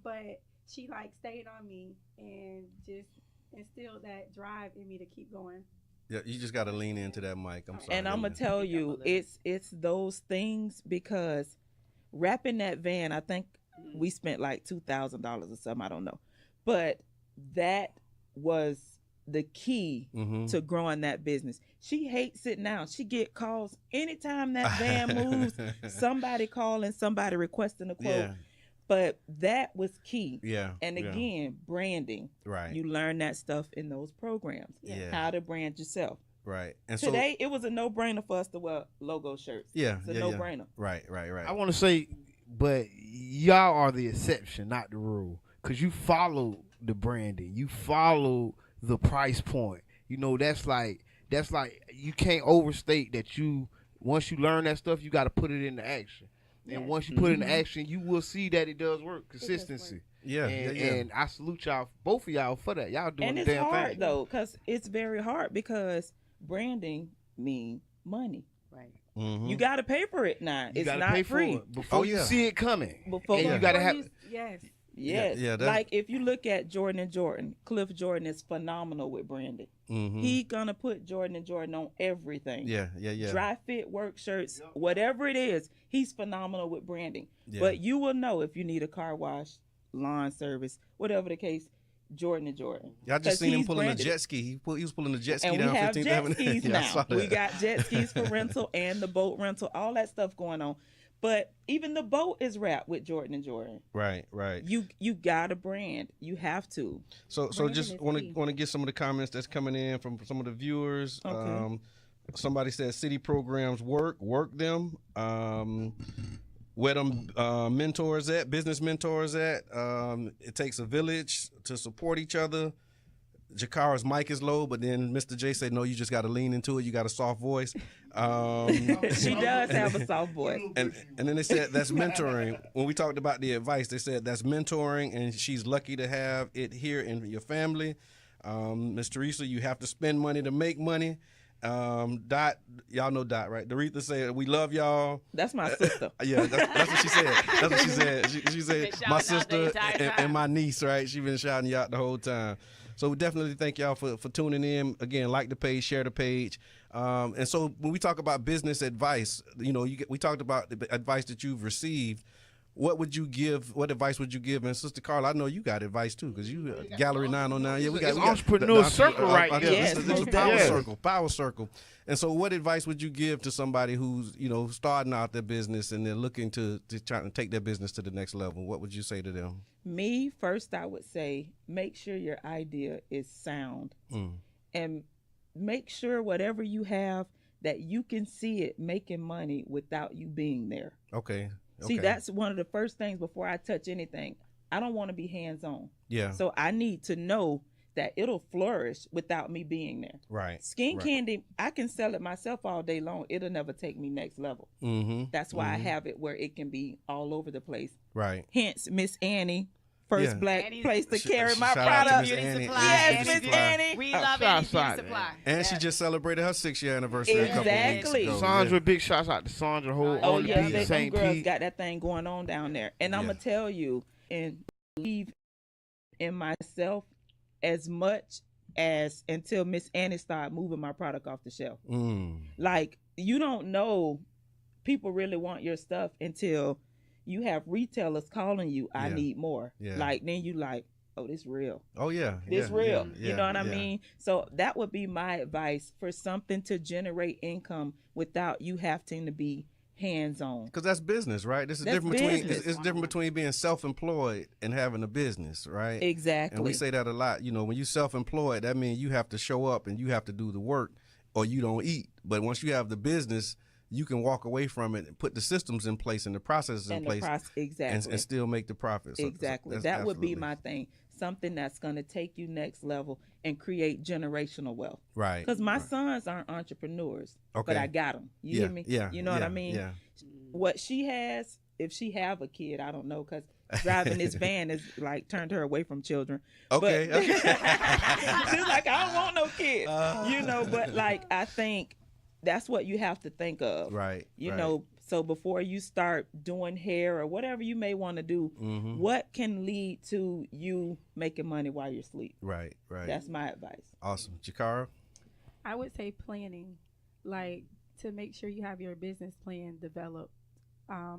But she like stayed on me and just instilled that drive in me to keep going. Yeah, you just got to lean into that mic. I'm sorry. And I'm gonna tell you, it's those things, because wrapping that van, I think we spent like $2,000 or something. I don't know, but that was the key to growing that business. She hates sitting down. She get calls anytime that van moves. Somebody calling, somebody requesting a quote. Yeah. But that was key. Yeah. And again, branding. Right. You learn that stuff in those programs. Yeah. How to brand yourself. Right. And today, it was a no-brainer for us to wear logo shirts. Yeah. It's a no-brainer. Right. I want to say, but y'all are the exception, not the rule. Because you follow the branding. You follow the price point. You know, that's like you can't overstate that once you learn that stuff, you got to put it into action. And once you put it in action, you will see that it does work. Consistency. And I salute y'all, both of y'all, for that. Y'all doing the damn thing. And it's hard, though, because it's very hard, because branding means money. Right. You got to pay for it now. It's not pay free. For it before you see it coming. And you got to have... Yes. Like if you look at Jordan & Jordan, Cliff Jordan is phenomenal with branding. He gonna put Jordan & Jordan on everything. Yeah. Dry fit work shirts, whatever it is, he's phenomenal with branding. Yeah. But you will know if you need a car wash, lawn service, whatever the case, Jordan & Jordan. Y'all just seen him pulling a jet ski. He was pulling a jet ski down 15th Avenue. And we have jet skis now. We got jet skis for rental and the boat rental, all that stuff going on. But even the boat is wrapped with Jordan & Jordan. Right. You got a brand. You have to. So just want to get some of the comments that's coming in from some of the viewers. Okay. Somebody said city programs work them. Where them mentors at, business mentors at. It takes a village to support each other. Jakara's mic is low, but then Mr. J said, no, you just got to lean into it. You got a soft voice. She does have a soft voice. And then they said that's mentoring. When we talked about the advice, they said that's mentoring, and she's lucky to have it here in your family. Ms. Teresa, you have to spend money to make money. Dot, y'all know Dot, right? Doretha said, we love y'all. That's my sister. Yeah, that's what she said. That's what she said. She said, my sister and my niece, right? She been shouting you out the whole time. So we definitely thank y'all for tuning in. Again, like the page, share the page. And so when we talk about business advice, we talked about the advice that you've received. What would you give? What advice would you give? And Sister Carla, I know you got advice too, because you Gallery 909. Yeah, we got entrepreneur circle right there. Yes, this is power circle. And so, what advice would you give to somebody who's starting out their business and they're looking to try to take their business to the next level? What would you say to them? Me first, I would say make sure your idea is sound, and make sure whatever you have that you can see it making money without you being there. Okay. See, that's one of the first things before I touch anything. I don't want to be hands-on. Yeah. So I need to know that it'll flourish without me being there. Right. Skin candy, I can sell it myself all day long. It'll never take me next level. That's why I have it where it can be all over the place. Right. Hence, Miss Annie, first black place to carry my product. Beauty supply. Yes, Miss Annie. We love Annie's Beauty Supply. And she just celebrated her 6-year anniversary a couple weeks ago. Sandra, big shouts out to Sandra. On the beat, St. Girls got that thing going on down there. And I'm going to tell you, and believe in myself as much as until Miss Annie started moving my product off the shelf. Like, you don't know people really want your stuff until you have retailers calling you, I need more. Yeah. Like, then you like, oh, this real. Oh, yeah. This real. You know what I mean? So that would be my advice for something to generate income without you having to be hands-on. Because that's business, right? This is different between being self-employed and having a business, right? Exactly. And we say that a lot. When you self-employed, that means you have to show up and you have to do the work or you don't eat. But once you have the business, you can walk away from it and put the systems in place and the processes in place exactly. and still make the profit. So, exactly. So that would be my thing. Something that's going to take you next level and create generational wealth. Right. Because my sons aren't entrepreneurs, okay. but I got them. You hear me? Yeah. You know what I mean? Yeah. What she has, if she have a kid, I don't know, because driving this van is like turned her away from children. Okay. But, she's like, I don't want no kids. You know, but like, I think that's what you have to think of. Right. You know, so before you start doing hair or whatever you may want to do, what can lead to you making money while you're asleep? Right. That's my advice. Awesome. Jakara? I would say planning, like to make sure you have your business plan developed.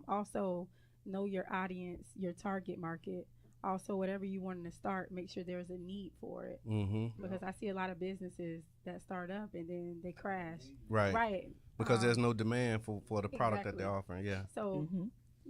Also, know your audience, your target market. Also, whatever you want to start, make sure there's a need for it. Because I see a lot of businesses that start up and then they crash. Right. Because there's no demand for the product that they're offering. Yeah. So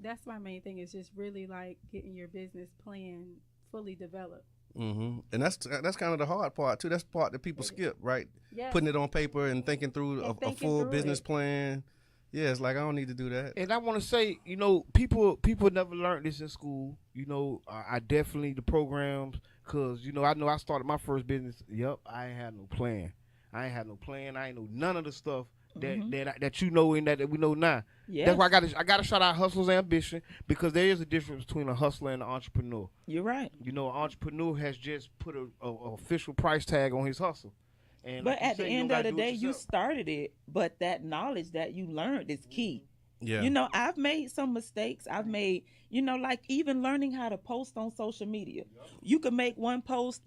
that's my main thing, is just really like getting your business plan fully developed. And that's kind of the hard part too. That's the part that people skip, right? Yeah. Putting it on paper and thinking through a full business plan. Yeah, it's like I don't need to do that. And I want to say, you know, people never learned this in school. You know, I definitely the programs, because you know I started my first business. Yep, I ain't had no plan. I ain't know none of the stuff that you know and that we know now. Yes. That's why I got to shout out hustler's ambition, because there is a difference between a hustler and an entrepreneur. You're right. You know, an entrepreneur has just put a official price tag on his hustle. And but like at the end of the day, you yourself. started it, but that knowledge that you learned is key. Yeah. You know, I've made some mistakes. I've made, you know, like even learning how to post on social media. You can make one post,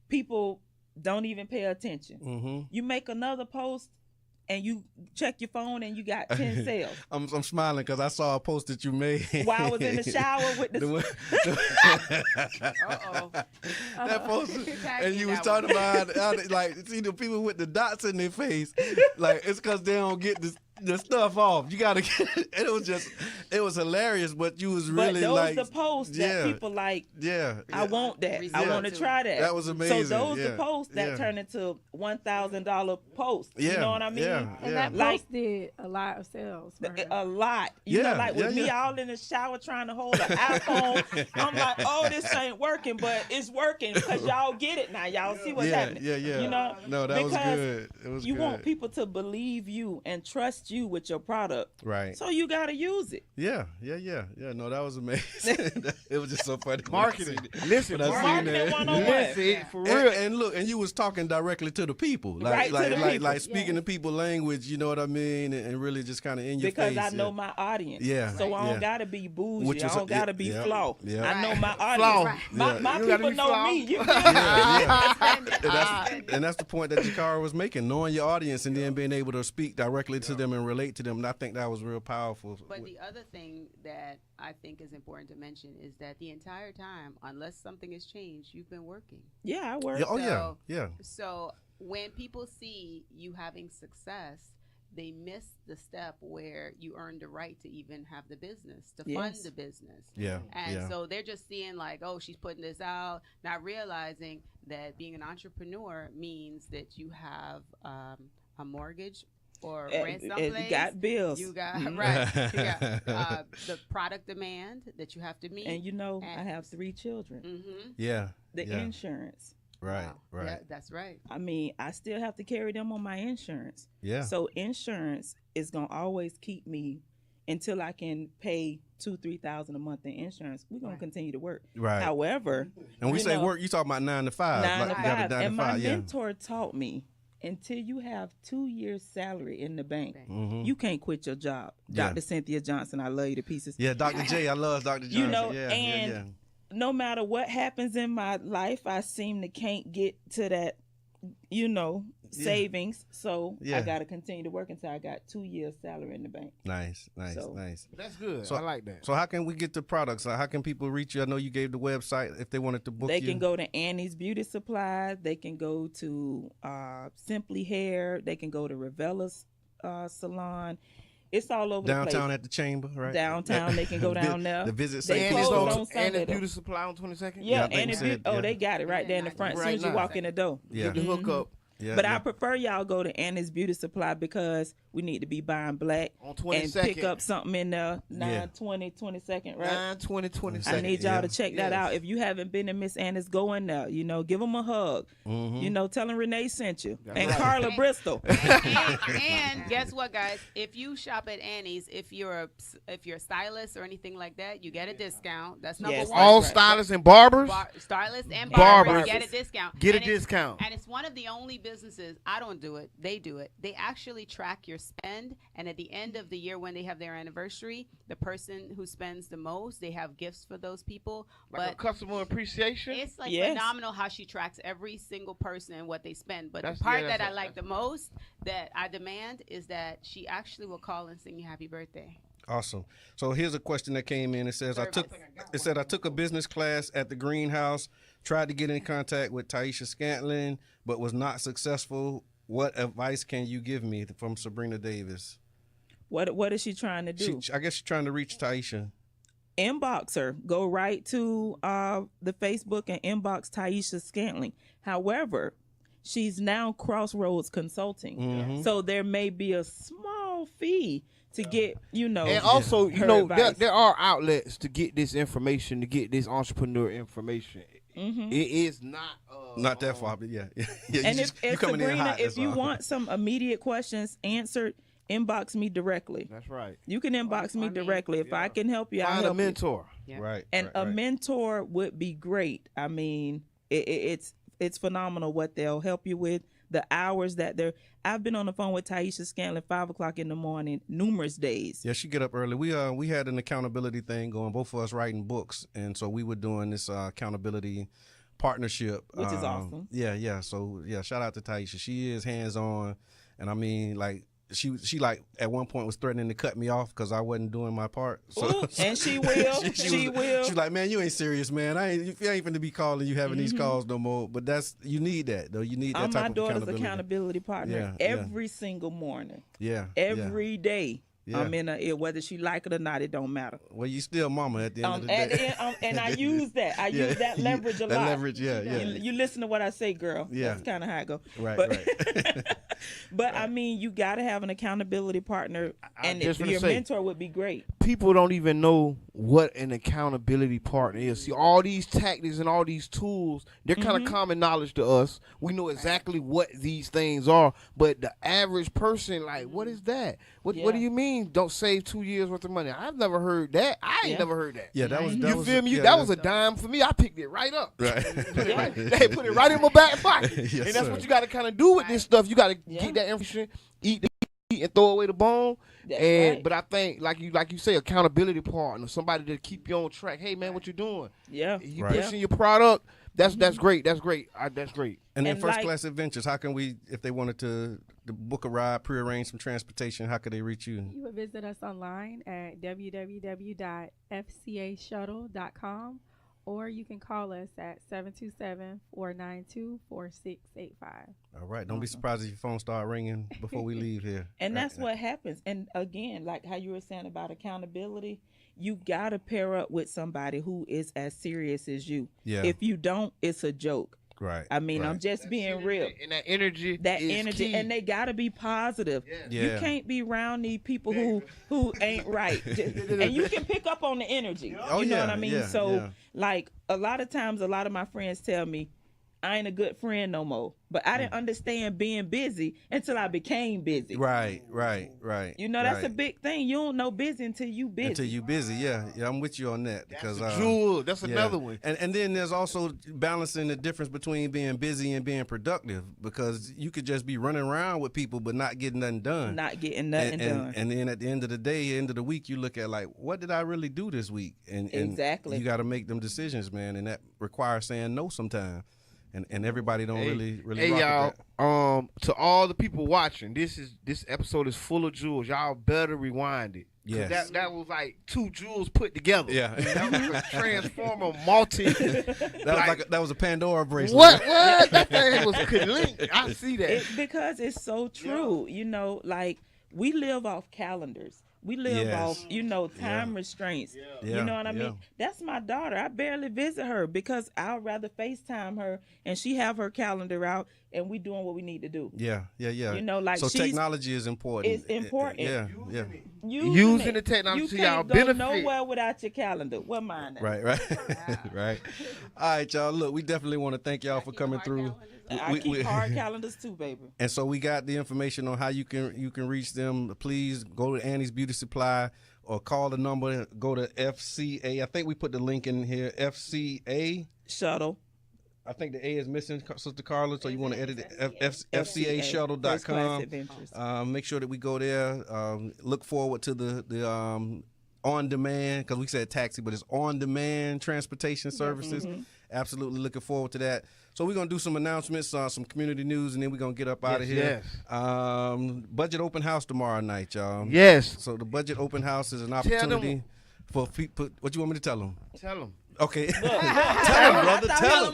people don't even pay attention. You make another post, and you check your phone and you got 10 sales. I'm smiling because I saw a post that you made while I was in the shower with the that post, and you was talking about how like, see the people with the dots in their face, like it's because they don't get the stuff off. You gotta get it. It was hilarious, but you was really like the posts that people like. I want that. I want to try that. That was amazing. So those the posts that turn into $1,000 posts. You know what I mean? And that post did a lot of sales for her. A lot. You know, like with me all in the shower trying to hold an iPhone. I'm like, oh, this ain't working, but it's working because y'all get it now. Y'all see what's happening. You know? No, that was good. It was you good. want people to believe you and trust you with your product. Right. So you got to use it. Yeah. No, that was amazing. It was just so funny. Marketing. Listen, marketing 101. For real. And look, and you was talking directly to the people. Like speaking to people language, you know what I mean? And really just kind of in your face. Because I know my audience. Yeah. So I don't got to be bougie. I don't got to be flaw. Yeah. I know my audience. My people know me. You And that's the point that Jakara was making, knowing your audience and then being able to speak directly to them and relate to them. And I think that was real powerful. But the other thing that I think is important to mention is that the entire time, unless something has changed, you've been working. Yeah, I work. Yeah. So when people see you having success, they miss the step where you earned the right to even have the business, to fund the business. And so they're just seeing like, oh, she's putting this out, not realizing that being an entrepreneur means that you have a mortgage or rent someplace. You got bills. You got you got the product demand that you have to meet. And you know, I have 3 children. The insurance. Right. Yeah, that's right. I mean, I still have to carry them on my insurance. Yeah. So insurance is gonna always keep me until I can pay $2,000-$3,000 a month in insurance. We're gonna continue to work. Right. However, and we say work, you talking about 9 to 5. 9 to 5. And my mentor taught me, until you have 2 years' salary in the bank, you can't quit your job. Dr. Cynthia Johnson, I love you to pieces. Yeah, Dr. J, I love Dr. Johnson. You know, no matter what happens in my life, I seem to can't get to that, you know, savings. So I got to continue to work until I got 2 years' salary in the bank. Nice. That's good. So, I like that. So how can we get the products? How can people reach you? I know you gave the website if they wanted to book you. They can go to Annie's Beauty Supply. They can go to Simply Hair. They can go to Ravella's Salon. It's all over downtown the place. at the Chamber, right? Downtown, they can go down there. The visit and Sunday. the Beauty Supply on 22nd. Yeah, and they got it right there in the front. As soon as you walk in the door, get the hook up. Yeah, but I prefer y'all go to Annie's Beauty Supply because we need to be buying black On and 22nd. pick up something in there 9/20, 22nd, right? 9/20, 22nd. I need y'all to check that out. If you haven't been in Miss Annie's, go in there. You know, give them a hug. You know, tell them Renee sent you. That's and right. Carla Bristol. And guess what, guys? If you shop at Annie's, if you're a stylist or anything like that, you get a discount. That's number Yes. one. All stylists and barbers. Stylists and Barbers. barbers get a discount. Get a And it's- discount. And it's one of the only businesses, I don't do it, they do it. They actually track your spend, and at the end of the year when they have their anniversary, the person who spends the most, they have gifts for those people. Like a But customer appreciation. it's like Yes. phenomenal how she tracks every single person and what they spend. But That's- the part yeah, that that's- I like the most, that I demand, is that she actually will call and sing you happy birthday. Awesome. So here's a question that came in. It says, I took a business class at the greenhouse, tried to get in contact with Taisha Scantlin, but was not successful. What advice can you give me? From Sabrina Davis. What is she trying to do? I guess she's trying to reach Taisha. Inbox her. Go right to the Facebook and inbox Taisha Scantling. However, she's now Crossroads Consulting. Mhm. So there may be a small fee to get, And also, you her know, advice. there are outlets to get this information, to get this entrepreneur information. Mhm. It is not Not that far, but yeah. Yeah, And you if coming in Sabrina, hot, if that's you all. want some immediate questions answered, inbox me directly. That's right. You can inbox me I mean, directly. If I can help you, I'll Find a help you. mentor. Yeah. Right. And right, a right. mentor would be great. I mean, it's phenomenal what they'll help you with. The hours that I've been on the phone with Taisha Scanlon 5 o'clock in the morning, numerous days. Yeah, she get up early. We had an accountability thing going, both of us writing books, and so we were doing this accountability partnership, Which is awesome. Yeah. So yeah, shout out to Taisha. She is hands on, and I mean, like she like at one point was threatening to cut me off because I wasn't doing my part. So, Ooh, and she will. She will. She's like, man, you ain't serious, man. I ain't going to be calling you having these calls no more. But you need that though. You need that I'm type my of daughter's accountability. accountability partner Yeah, every single morning, Yeah. every day. Yeah. I'm in a whether she like it or not, it don't matter. Well, you still mama at the end of the At day. the end, and I use that. I use that leverage a That lot. leverage, yeah. You listen to what I say, girl. Yeah. That's kind of how I go. Right, but, right. But I mean, you got to have an accountability partner, and just your wanna say- mentor would be great. People don't even know what an accountability partner is. See, all these tactics and all these tools, they're kind of common knowledge to us. We know exactly what these things are, but the average person, like, what is that? What do you mean don't save 2 years worth of money? I've never heard that. I ain't never heard that. Yeah, that was You was, feel me? yeah, That was a dime for me. I picked it right up. right. They put it right in my back pocket. Yes, and that's sir. what you got to kind of do with this stuff. You got to Yeah. get that information, eat the meat and throw away the bone. That's And right. but I think like you say, accountability partner, somebody to keep you on track. Hey man, what you doing? Yeah. You Right. pushing your product. That's great. That's great. That's great. And then And First like- Class Adventures, how can we, if they wanted to book a ride, prearrange some transportation, how could they reach you? You would visit us online at www.fcashuttle.com, or you can call us at 727-492-4685. All right. Don't be surprised if your phone start ringing before we leave here. And Right. that's what happens. And again, like how you were saying about accountability, you got to pair up with somebody who is as serious as you. Yeah. If you don't, it's a joke. Right. I mean, right. I'm just being real. And that energy. That is energy, key. and they gotta be positive. Yeah. You can't be around these people who ain't right, and you can pick up on the energy. Oh, you know yeah, what I mean? yeah, So, yeah. like a lot of times, a lot of my friends tell me, I ain't a good friend no more. But I didn't understand being busy until I became busy. Right. You know, that's a right. big thing. You don't know busy until you busy. Until you busy, yeah, I'm with you on that because That's a jewel. That's yeah. another one. And then there's also balancing the difference between being busy and being productive because you could just be running around with people but not getting nothing done. Not getting nothing done. And then at the end of the day, end of the week, you look at like, what did I really do this week? And Exactly. you got to make them decisions, man, and that requires saying no sometimes. And everybody don't really Hey rock y'all, with that. to all the people watching, this episode is full of jewels. Y'all better rewind it. 'Cause Yes. That was like two jewels put together. Yeah. That was a transformer multi. That was a Pandora bracelet. What? That thing was could link. I see that. Because it's so true. You know, like we live off calendars. We live Yes. off, time restraints. Yeah. You know what I mean? That's my daughter. I barely visit her because I'd rather FaceTime her and she have her calendar out and we doing what we need to do. Yeah. Like so technology is important. It's important. Yeah. Using the technology to y'all benefit. You can't go nowhere without your calendar. What mine? Right. Right. All right, y'all. Look, we definitely want to thank y'all for coming through. I keep hard calendars too, baby. And so we got the information on how you can reach them. Please go to Annie's Beauty Supply or call the number. Go to FCA. I think we put the link in here. FCA Shuttle. I think the A is missing, Sister Carla, so you want to edit it. FCAshuttle.com. Make sure that we go there. Look forward to the on-demand, because we said taxi, but it's on-demand transportation services. Mm-hmm. Absolutely looking forward to that. So we're going to do some announcements, some community news, and then we're going to get up out of here. Yes. Budget open house tomorrow night, y'all. Yes. So the budget open house is an opportunity for people. What you want me to tell them? Tell them. Okay. Tell him, brother. Tell him,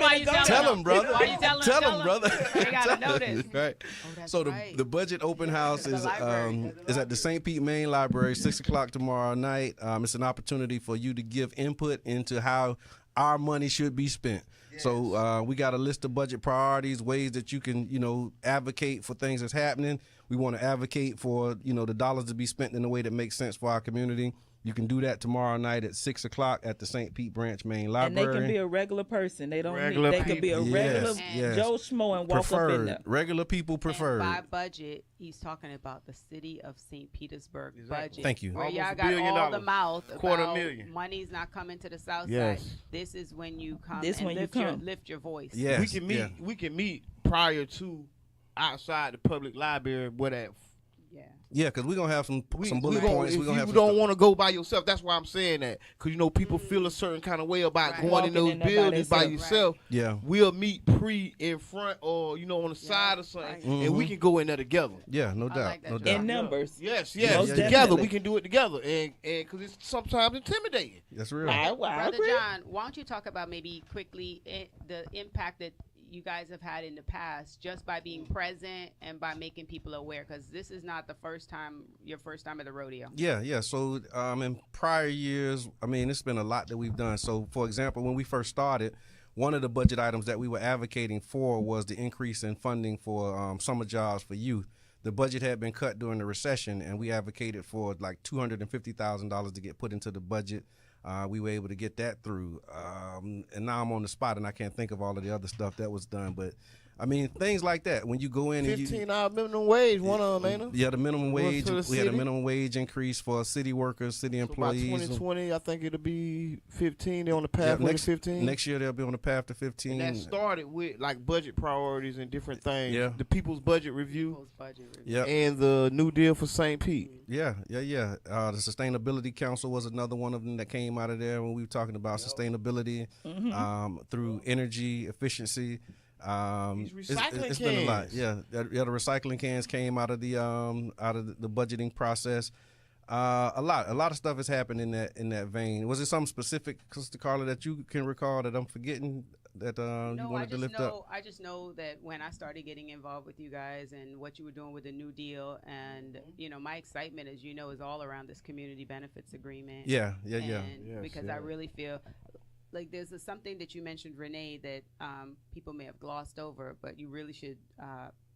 brother. Why you Tell him, brother. They gotta know this. Right. So the budget open house is at the St. Pete Main Library, 6:00 tomorrow night. It's an opportunity for you to give input into how our money should be spent. Yes. So we got a list of budget priorities, ways that you can, advocate for things that's happening. We want to advocate for, the dollars to be spent in a way that makes sense for our community. You can do that tomorrow night at 6:00 at the St. Pete Branch Main Library. And they can be a regular person. They don't need. They can be a regular Joe Schmo and walk up in there. Regular people preferred. And by budget, he's talking about the city of St. Petersburg budget. Thank you. Where y'all got all the mouth about $250,000. money's not coming to the south Yes. side. This is when you come lift your voice. Yes. We can meet. Yeah. We can meet prior to outside the public library where that. Yeah, because we're going to have some bullet points. If you don't want to go by yourself, that's why I'm saying that. Because, people feel a certain kind of way about going in those buildings by yourself. Right. Yeah. We'll meet in front or, on the side or something, and we can go in there together. Yeah, no doubt. Like no doubt. In numbers. Yes, Most together. definitely. We can do it together. And because it's sometimes intimidating. That's real. Brother John, why don't you talk about maybe quickly the impact that you guys have had in the past just by being present and by making people aware, because this is not your first time at the rodeo. Yeah. So in prior years, it's been a lot that we've done. So for example, when we first started, one of the budget items that we were advocating for was the increase in funding for summer jobs for youth. The budget had been cut during the recession, and we advocated for like $250,000 to get put into the budget. We were able to get that through. And now I'm on the spot and I can't think of all of the other stuff that was done. But, things like that. When you go in and $15 minimum wage, one of them, ain't it? Yeah, the minimum wage. We had a city. minimum wage increase for city workers, city employees. By 2020, I think it'll be 15. They're on the path to 15. Next year, they'll be on the path to 15. And that started with, budget priorities and different things. Yeah. The People's Budget Review. Yeah. And the New Deal for St. Pete. Yeah. The Sustainability Council was another one of them that came out of there when we were talking about sustainability through energy efficiency. It's been a lot. Yeah, the recycling cans came out of the budgeting process. A lot of stuff has happened in that vein. Was it something specific, Sister Carla, that you can recall that I'm forgetting that you wanted to lift up? I just know that when I started getting involved with you guys and what you were doing with the New Deal, and my excitement, as you know, is all around this community benefits agreement. Yeah. Because I really feel like there's something that you mentioned, Renee, that people may have glossed over, but you really should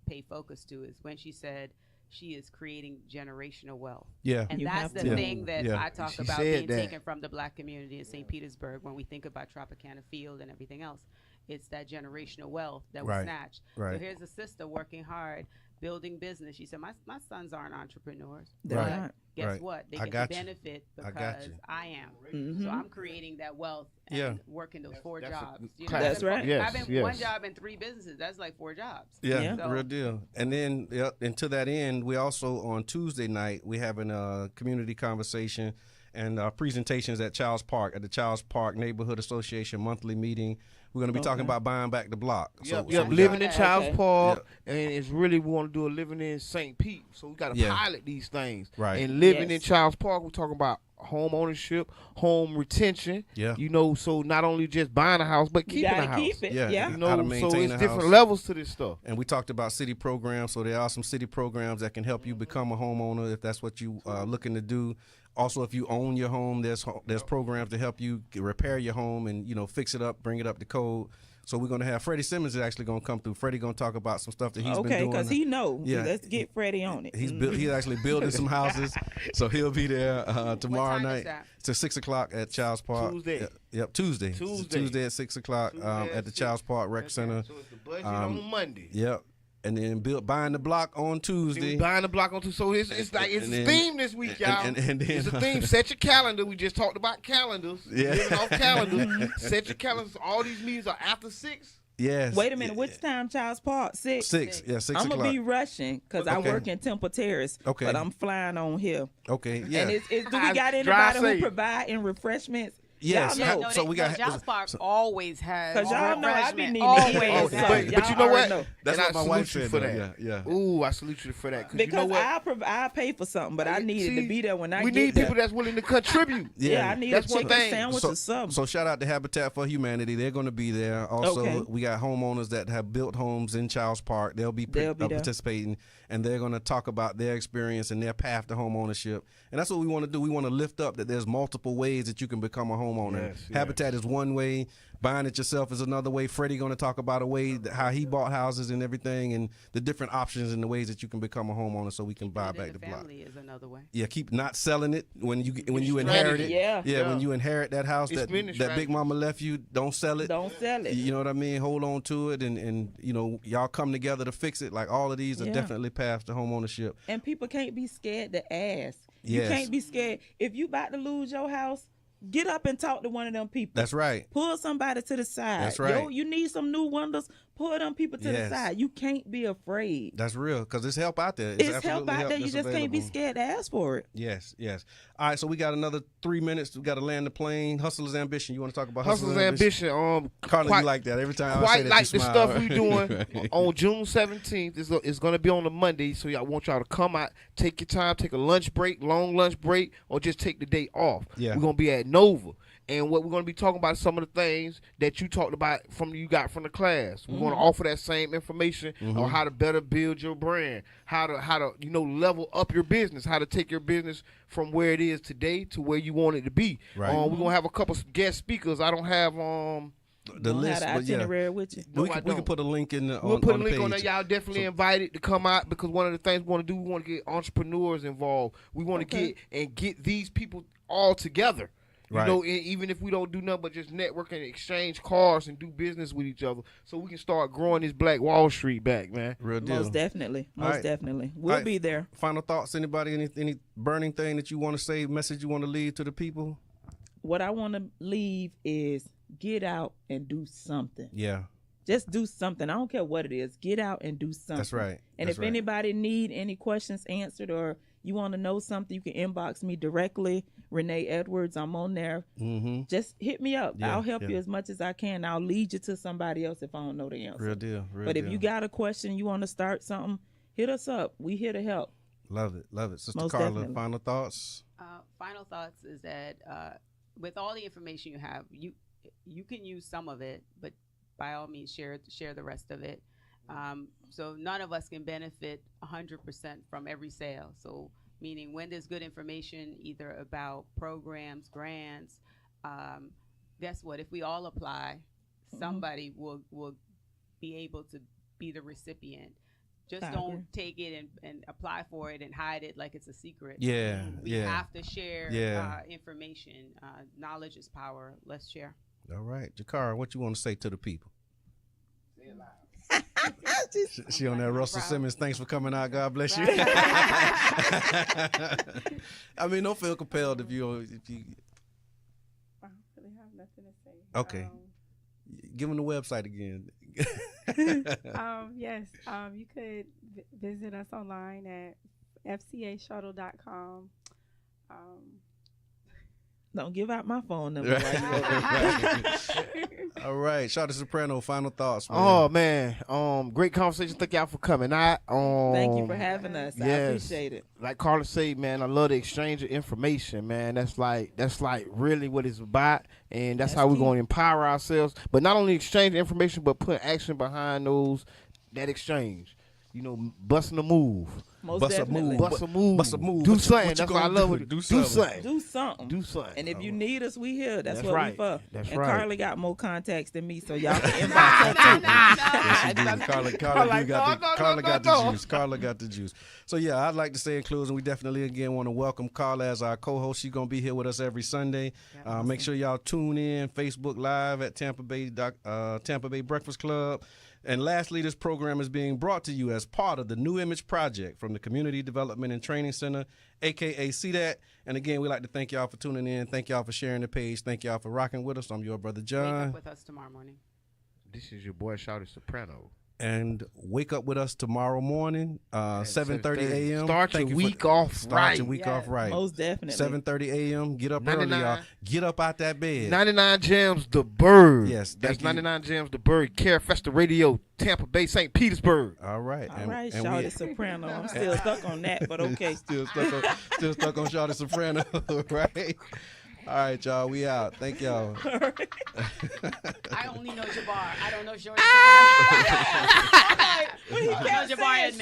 pay focus to, is when she said she is creating generational wealth. Yeah. And that's the thing that I talk about being taken from the black community in St. Petersburg when we think about Tropicana Field and everything else. It's that generational wealth that was snatched. Right. So here's a sister working hard, building business. She said, my sons aren't entrepreneurs. Right. Guess what? They can benefit because I am. Mm-hmm. So I'm creating that wealth and working those four jobs. That's right. I've been one job and 3 businesses. That's like 4 jobs. Yeah, so, real deal. And then, and to that end, we also on Tuesday night, we having a community conversation and presentations at Childs Park, at the Childs Park Neighborhood Association monthly meeting. We're going to be talking about buying back the block. Living in Childs Park, and it's really we want to do a living in St. Pete. So we got to pilot these things. Right. And living in Childs Park, we're talking about home ownership, home retention. Yeah. You know, so not only just buying a house, but keeping a house. Keep it. Yeah. You know, how to maintain so it's a different house. levels to this stuff. And we talked about city programs, so there are some city programs that can help you become a homeowner if that's what you are looking to do. Also, if you own your home, there's programs to help you repair your home and, you know, fix it up, bring it up to code. So we're going to have Freddie Simmons is actually going to come through. Freddie going to talk about some stuff that he's been doing. Okay, because he know. Yeah. Let's get Freddie on it. He's actually building some houses, so he'll be there tomorrow night. It's 6 o'clock at Childs Park. Tuesday. Tuesday at 6 o'clock at the Childs Park Rec Center. So it's the budget on Monday. Yep. And then buying the block on Tuesday. Buying the block on Tuesday. So it's like it's a theme this week, y'all. And then, it's a theme. Set your calendar. We just talked about calendars. Yeah. Living off calendar. Set your calendars. All these meetings are after 6. Yes. Wait a minute. Which time, Childs Park? 6? 6. Yeah, 6 o'clock. I'm going to be rushing because I work in Tampa Terrace. Okay. But I'm flying on here. Okay, yeah. And do we got anybody who providing refreshments? Yes. No, so we got Childs Park always has. Because y'all know I be needing always. But you know what? That's what my wife said for that. Yeah. Ooh, I salute you for that. Because you know what? I pay for something, but I needed to be there when I get there. We need people that's willing to contribute. I need a chicken sandwich or something. So shout out to Habitat for Humanity. They're going to be there. Also, we got homeowners that have built homes in Childs Park. They'll be participating, and they're going to talk about their experience and their path to home ownership. And that's what we want to do. We want to lift up that there's multiple ways that you can become a homeowner. Habitat is one way. Buying it yourself is another way. Freddie going to talk about a way how he bought houses and everything, and the different options and the ways that you can become a homeowner, so we can buy back the block. Family is another way. Yeah, keep not selling it when you inherit it. Yeah, when you inherit that house that Big Mama left you, don't sell it. Don't sell it. You know what I mean? Hold on to it, and you know, y'all come together to fix it. Like all of these are definitely paths to home ownership. And people can't be scared to ask. Yes. You can't be scared if you about to lose your house. Get up and talk to one of them people. That's right. Pull somebody to the side. That's right. Yo, you need some new windows. Pull them people to the side. You can't be afraid. That's real, because there's help out there. It's help out there. You just can't be scared to ask for it. Yes. All right, so we got another 3 minutes. We got to land the plane. Hustler's Ambition. You want to talk about Hustler's Ambition? Carla, you like that every time I say that, like you the smile. stuff we doing on June 17th. It's going to be on a Monday, so I want y'all to come out, take your time, take a lunch break, long lunch break, or just take the day off. Yeah. We're going to be at Nova. And what we're going to be talking about some of the things that you talked about you got from the class. We're going to offer that same information on how to better build your brand, how to level up your business, how to take your business from where it is today to where you want it to be. Right. We're going to have a couple of guest speakers. I don't have the list, but with you. We can put a link in we'll put a link on there. Y'all definitely invited to come out, because one of the things we want to do, we want to get entrepreneurs involved. We want to get these people all together. You know, even if we don't do nothing but just network and exchange cars and do business with each other, so we can start growing this Black Wall Street back, man. Real deal. Most definitely. Definitely. We'll be there. Final thoughts, anybody? Any burning thing that you want to say, message you want to leave to the people? What I want to leave is get out and do something. Yeah. Just do something. I don't care what it is. Get out and do something. That's right. And if anybody need any questions answered, or you want to know something, you can inbox me directly. Renee Edwards, I'm on there. Mm-hmm. Just hit me up. I'll help you as much as I can. I'll lead you to somebody else if I don't know the answer. Real deal. But if you got a question, you want to start something, hit us up. We here to help. Love it. Sister Most Carla, definitely. Final thoughts? Final thoughts is that with all the information you have, you can use some of it, but by all means share the rest of it. So none of us can benefit 100% from every sale. So meaning when there's good information either about programs, grants, guess what? If we all apply, somebody will be able to be the recipient. Just don't take it and apply for it and hide it like it's a secret. We have to share information. Knowledge is power. Let's share. All right. Jakara, what you want to say to the people? Say it loud. She on that Russell Simmons. Thanks for coming out. God bless you. I mean, don't feel compelled if you. I don't really have nothing to say. Okay. Give them the website again. Yes. You could visit us online at fcashuttle.com. Don't give out my phone number. All right, Shawty Soprano, final thoughts, man. Oh man, great conversation. Thank y'all for coming out. Thank you for having us. Yes. I appreciate it. Like Carla said, man, I love the exchange of information, man. That's like really what it's about, and that's how we're going to empower ourselves. But not only exchange information, but put action behind that exchange. You know, busting a move. Most definitely. Bust a move. Do something. That's what I love. Do something. Do something. Do something. And if you need us, we here. That's what right. we for. That's and right. Carly got more contacts than me, so y'all can invite her too. Carla got the juice. Carla got the juice. So yeah, I'd like to say in closing, we definitely again want to welcome Carla as our co-host. She's gonna be here with us every Sunday. Awesome. Make sure y'all tune in Facebook Live at Tampa Bay Breakfast Club. And lastly, this program is being brought to you as part of the New Image Project from the Community Development and Training Center, a.k.a. CDAT. And again, we'd like to thank y'all for tuning in. Thank y'all for sharing the page. Thank y'all for rocking with us. I'm your brother, John. Wake up with us tomorrow morning. This is your boy, Shouty Soprano. And wake up with us tomorrow morning, 7:30 a.m. Start your week off right. Most definitely. 7:30 a.m. Get up early, y'all. Get up out that bed. 99 Gems, the Bird. Yes, that's 99 Gems, the Bird. Care Festa Radio, Tampa Bay, St. Petersburg. All right. All right, Shawty Soprano. I'm still stuck on that, but okay. still stuck on Shawty Soprano, right? All right, y'all. We out. Thank y'all. I only know Jabbar. I don't know Shorty. When he kept saying,